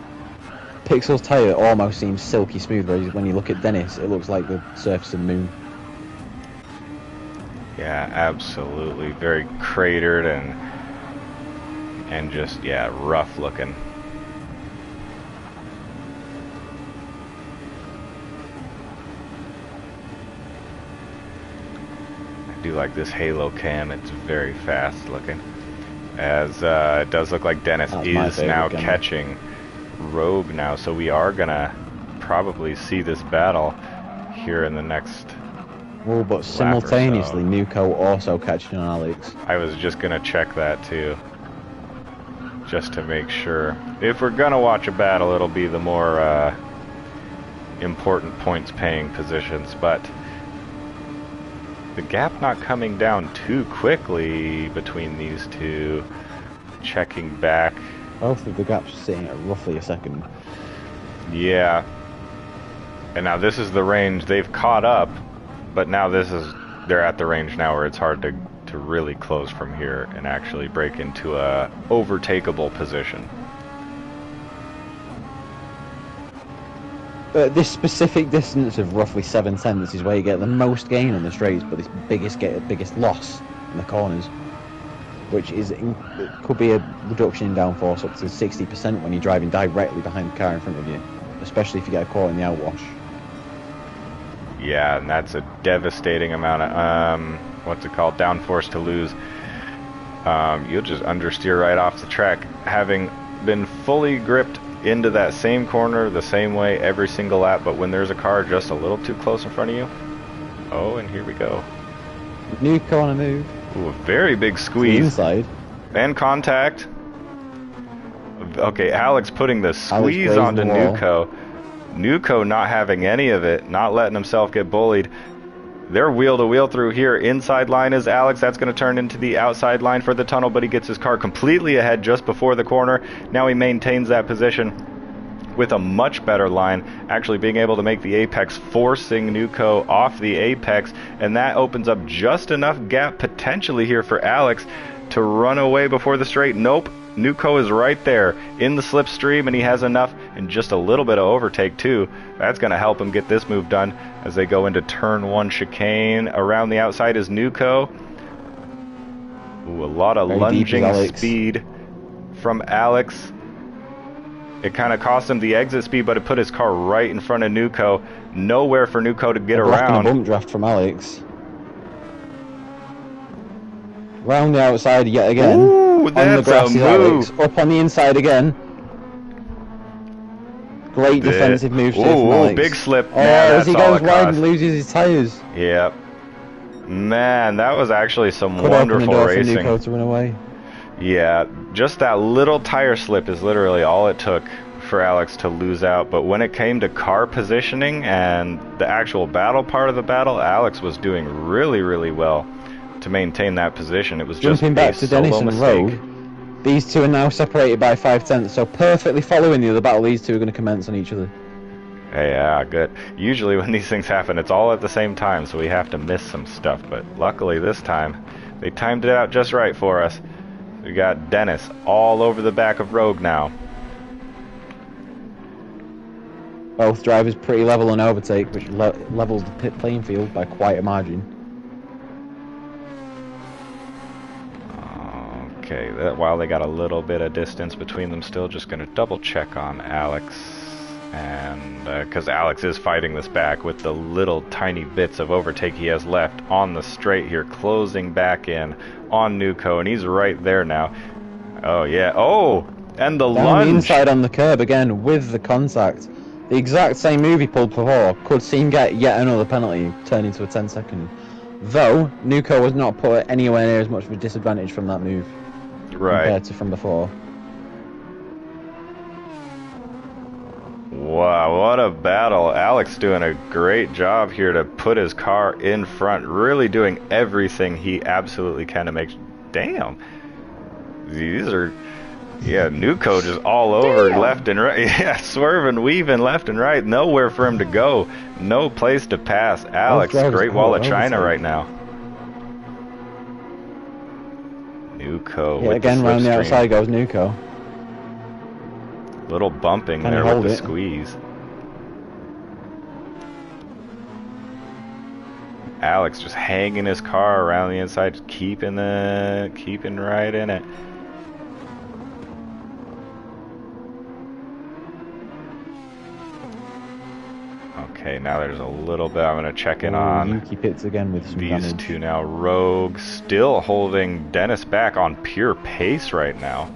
Pixel's tyre almost seems silky smooth, whereas when you look at Dennis, it looks like the surface of the moon. Yeah, absolutely. Very cratered and just, yeah, rough looking. I do like this halo cam. It's very fast looking. As it does look like Dennis is now catching Rogue now, so we are gonna probably see this battle here in the next. Oh, but simultaneously, so. Nuko also catching on Alex. I was just gonna check that too, just to make sure. If we're gonna watch a battle, it'll be the more important points-paying positions, but the gap not coming down too quickly between these two. Checking back. Both of the gaps sitting at roughly a second. Yeah. And now this is the range. They've caught up, but now they're at the range now where it's hard to really close from here and actually break into a overtakeable position. This specific distance of roughly 7 tenths is where you get the most gain on the straights, but this biggest loss in the corners, which is it could be a reduction in downforce up to 60% when you're driving directly behind the car in front of you, especially if you get caught in the outwash. Yeah, and that's a devastating amount of what's it called, downforce to lose. You'll just understeer right off the track, having been fully gripped into that same corner the same way every single lap, but when there's a car just a little too close in front of you. Oh, and here we go. Nuko on a move. Ooh, a very big squeeze. Inside. And contact. Okay, Alex putting the squeeze onto Nuko. Nuko not having any of it, not letting himself get bullied. They're wheel to wheel through here. Inside line is Alex. That's going to turn into the outside line for the tunnel, but he gets his car completely ahead just before the corner. Now he maintains that position with a much better line, actually being able to make the apex, forcing Nuko off the apex, and that opens up just enough gap potentially here for Alex to run away before the straight. Nope. Nuko is right there in the slipstream, and he has enough and just a little bit of overtake too. That's going to help him get this move done as they go into turn 1 chicane. Around the outside is Nuko. Ooh, a lot of lunging speed from Alex. It kind of cost him the exit speed, but it put his car right in front of Nuko. Nowhere for Nuko to get around. A bump draft from Alex. Round the outside yet again. Ooh, that's a move. Alex. Up on the inside again. Great defensive move from Alex. Big slip. Oh, as he goes wide and loses his tyres. Yep. Man, that was actually some wonderful racing. For Nuko to run away. Yeah, just that little tire slip is literally all it took for Alex to lose out. But when it came to car positioning and the actual battle part of the battle, Alex was doing really, really well to maintain that position. It was just jumping back to Dennis and Rogue. These two are now separated by 5 tenths, so perfectly following the other battle, these two are going to commence on each other. Yeah, good. Usually when these things happen, it's all at the same time, so we have to miss some stuff. But luckily this time, they timed it out just right for us. We got Dennis all over the back of Rogue now. Both drivers pretty level on overtake, which levels the pit playing field by quite a margin. Okay, while they got a little bit of distance between them still, just going to double check on Alex. And because Alex is fighting this back with the little tiny bits of overtake he has left on the straight here, closing back in on Nuko, and he's right there now. Oh yeah, oh, and the lunge! The inside on the curb again with the contact. The exact same move he pulled before. Could see him get yet another penalty, turn into a 10-second. Though, Nuko was not put anywhere near as much of a disadvantage from that move. Right. Compared to from before. Wow, what a battle. Alex doing a great job here to put his car in front, really doing everything he absolutely can to make... Damn. These are... Yeah, Nuko just all over left and right. Yeah, swerving, weaving left and right. Nowhere for him to go. No place to pass. Alex, Great Wall of China right now. Nuko with again, round the outside goes Nuko. Little bumping there with the squeeze. Alex just hanging his car around the inside, just keeping right in it. Okay, now there's a little bit. I'm going to check in on Yuki pits again with some these damage. two now. Rogue still holding Dennis back on pure pace right now.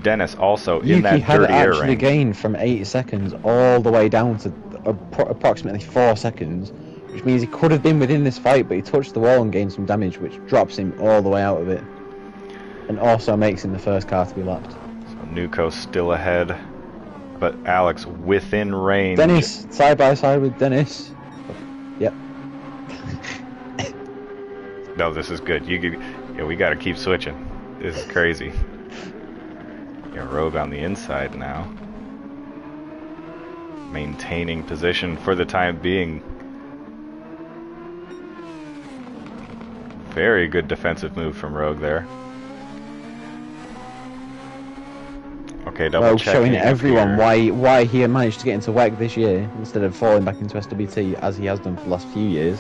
Dennis also in that Yuki had dirty air actually range. gained from 8 seconds all the way down to approximately 4 seconds, which means he could have been within this fight, but he touched the wall and gained some damage, which drops him all the way out of it, and also makes him the first car to be lapped. So Nuko's still ahead, but Alex within range. Dennis, side by side with Dennis. Yep. No, this is good. Yeah, we got to keep switching. This is crazy. Yeah, Rogue on the inside now, maintaining position for the time being. Very good defensive move from Rogue there. Okay, double Rogue checking showing everyone here. why he managed to get into WEC this year instead of falling back into SWT as he has done for the last few years.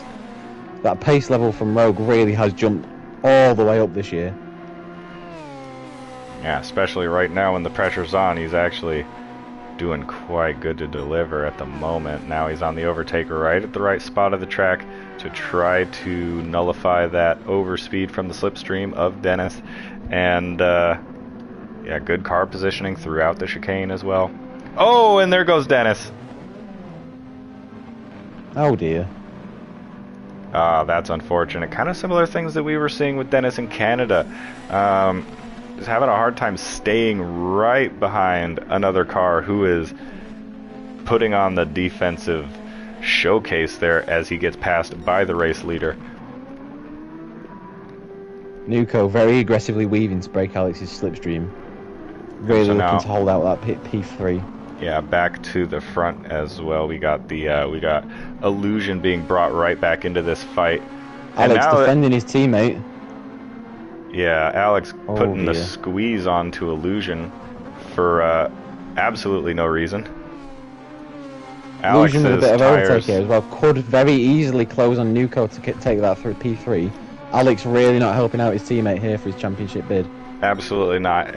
That pace level from Rogue really has jumped all the way up this year. Yeah, especially right now when the pressure's on, he's actually doing quite good to deliver at the moment. Now he's on the overtaker right at the right spot of the track to try to nullify that overspeed from the slipstream of Dennis. And yeah, good car positioning throughout the chicane as well. Oh, and there goes Dennis. Oh dear. That's unfortunate. Kind of similar things that we were seeing with Dennis in Canada. Is having a hard time staying right behind another car who is putting on the defensive showcase there as he gets passed by the race leader. Nuko very aggressively weaving to break Alex's slipstream. Really So looking now, to hold out that pit P3. Yeah, back to the front as well. We got Illusion being brought right back into this fight. Alex defending his teammate. Yeah, Alex putting the dear. squeeze onto Illusion for absolutely no reason. Illusion with a bit of overtake tires, here as well. Could very easily close on Nuko to take that through P3. Alex really not helping out his teammate here for his championship bid. absolutely not.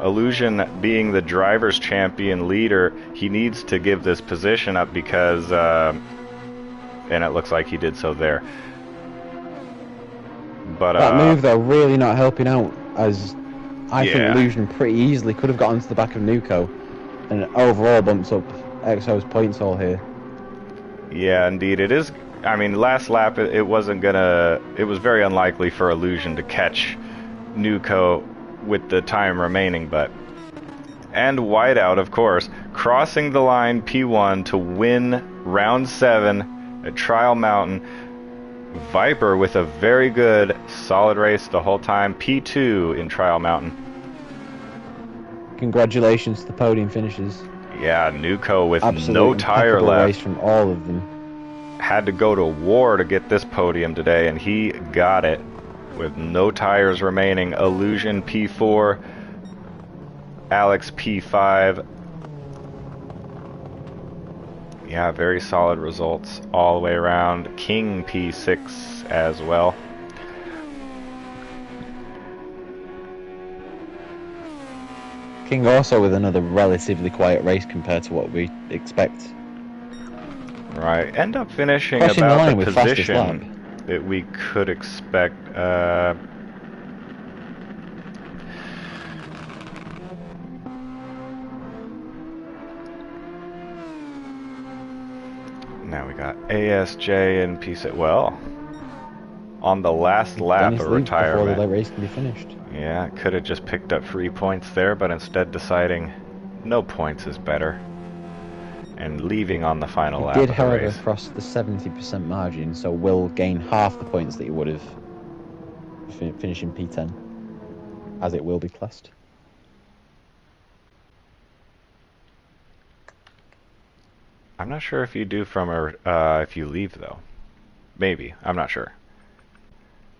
Illusion being the driver's champion leader, he needs to give this position up because, and it looks like he did so there. But that move though really not helping out, as I think yeah. Illusion pretty easily could have got onto the back of Nuko and overall bumps up XO's points all here. Yeah, indeed it is. I mean, last lap it was very unlikely for Illusion to catch Nuko with the time remaining, but and Whiteout, of course, crossing the line P1 to win round 7 at Trial Mountain. Viper with a very good, solid race the whole time. P2 in Trial Mountain. Congratulations to the podium finishers. Yeah, Nuko with Absolute no tire left. Race from all of them. Had to go to war to get this podium today, and he got it with no tires remaining. Illusion P4, Alex P5. Yeah, very solid results all the way around. King P6 as well. King also with another relatively quiet race compared to what we expect. Right, end up finishing Crossing about the line the with fastest lap. position that we could expect. Now we got ASJ and P6. Well, on the last lap Dennis of leads before retirement. the race can be finished. Yeah, could have just picked up 3 points there, but instead deciding no points is better and leaving on the final lap He did, of the however, race. cross the 70% margin, so will gain half the points that he would have finishing P10, as it will be classed. I'm not sure if you do from if you leave though. Maybe, I'm not sure.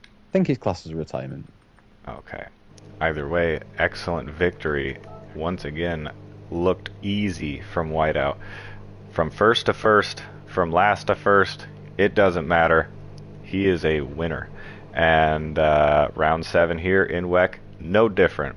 I think his class is a retirement. Okay. Either way, excellent victory. Once again, looked easy from Whiteout. From first to first, from last to first, It doesn't matter. He is a winner. And round 7 here in WEC, no different.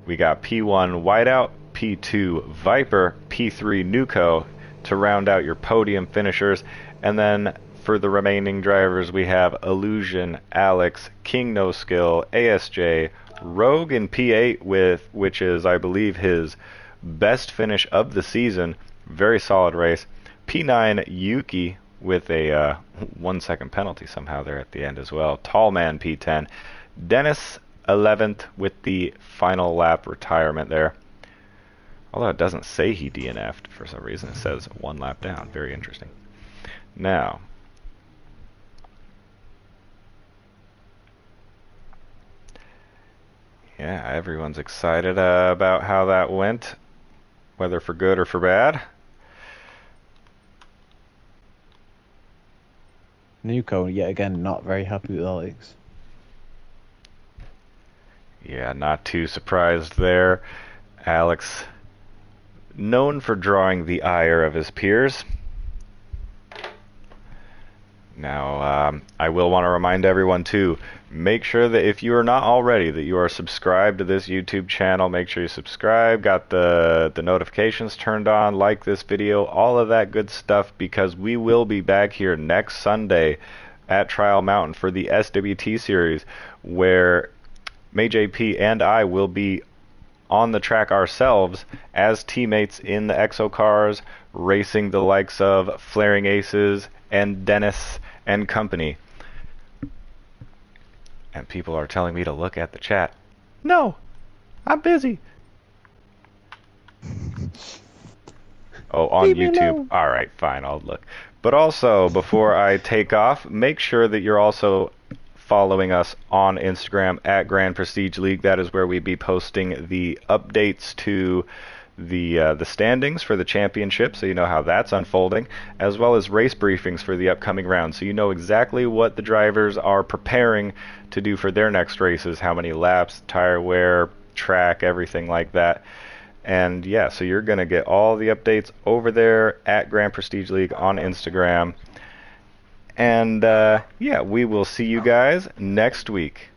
We got P1 Whiteout, P2 Viper, P3 Nuco to round out your podium finishers. And then for the remaining drivers, we have Illusion, Alex, King No Skill, ASJ, Rogue in P8, which is, I believe, his best finish of the season. Very solid race. P9 Yuki with a 1 second penalty somehow there at the end as well. Tallman P10. Dennis 11th with the final lap retirement there. Although it doesn't say he DNF'd for some reason. It says 1 lap down. Very interesting. Now, yeah, everyone's excited about how that went, whether for good or for bad. Nuco, yet again, not very happy with Alex. Yeah, not too surprised there. Alex, known for drawing the ire of his peers. Now, I will want to remind everyone too, make sure that if you are not already, that you are subscribed to this YouTube channel. Make sure you subscribe, got the notifications turned on, like this video, all of that good stuff, because we will be back here next Sunday at Trial Mountain for the SWT series, where May JP and I will be on the track ourselves as teammates in the Exo cars, racing the likes of Flaring Aces and Dennis and company. And people are telling me to look at the chat. No, I'm busy. Oh, on YouTube. All right, fine, I'll look. But also, before I take off, make sure that you're also following us on Instagram at Grand Prestige League. That is where we be posting the updates to the standings for the championship, so you know how that's unfolding, as well as race briefings for the upcoming round, so you know exactly what the drivers are preparing to do for their next races, how many laps, tire wear, track, everything like that. And yeah, so you're going to get all the updates over there at Grand Prestige League on Instagram. And yeah, we will see you guys next week.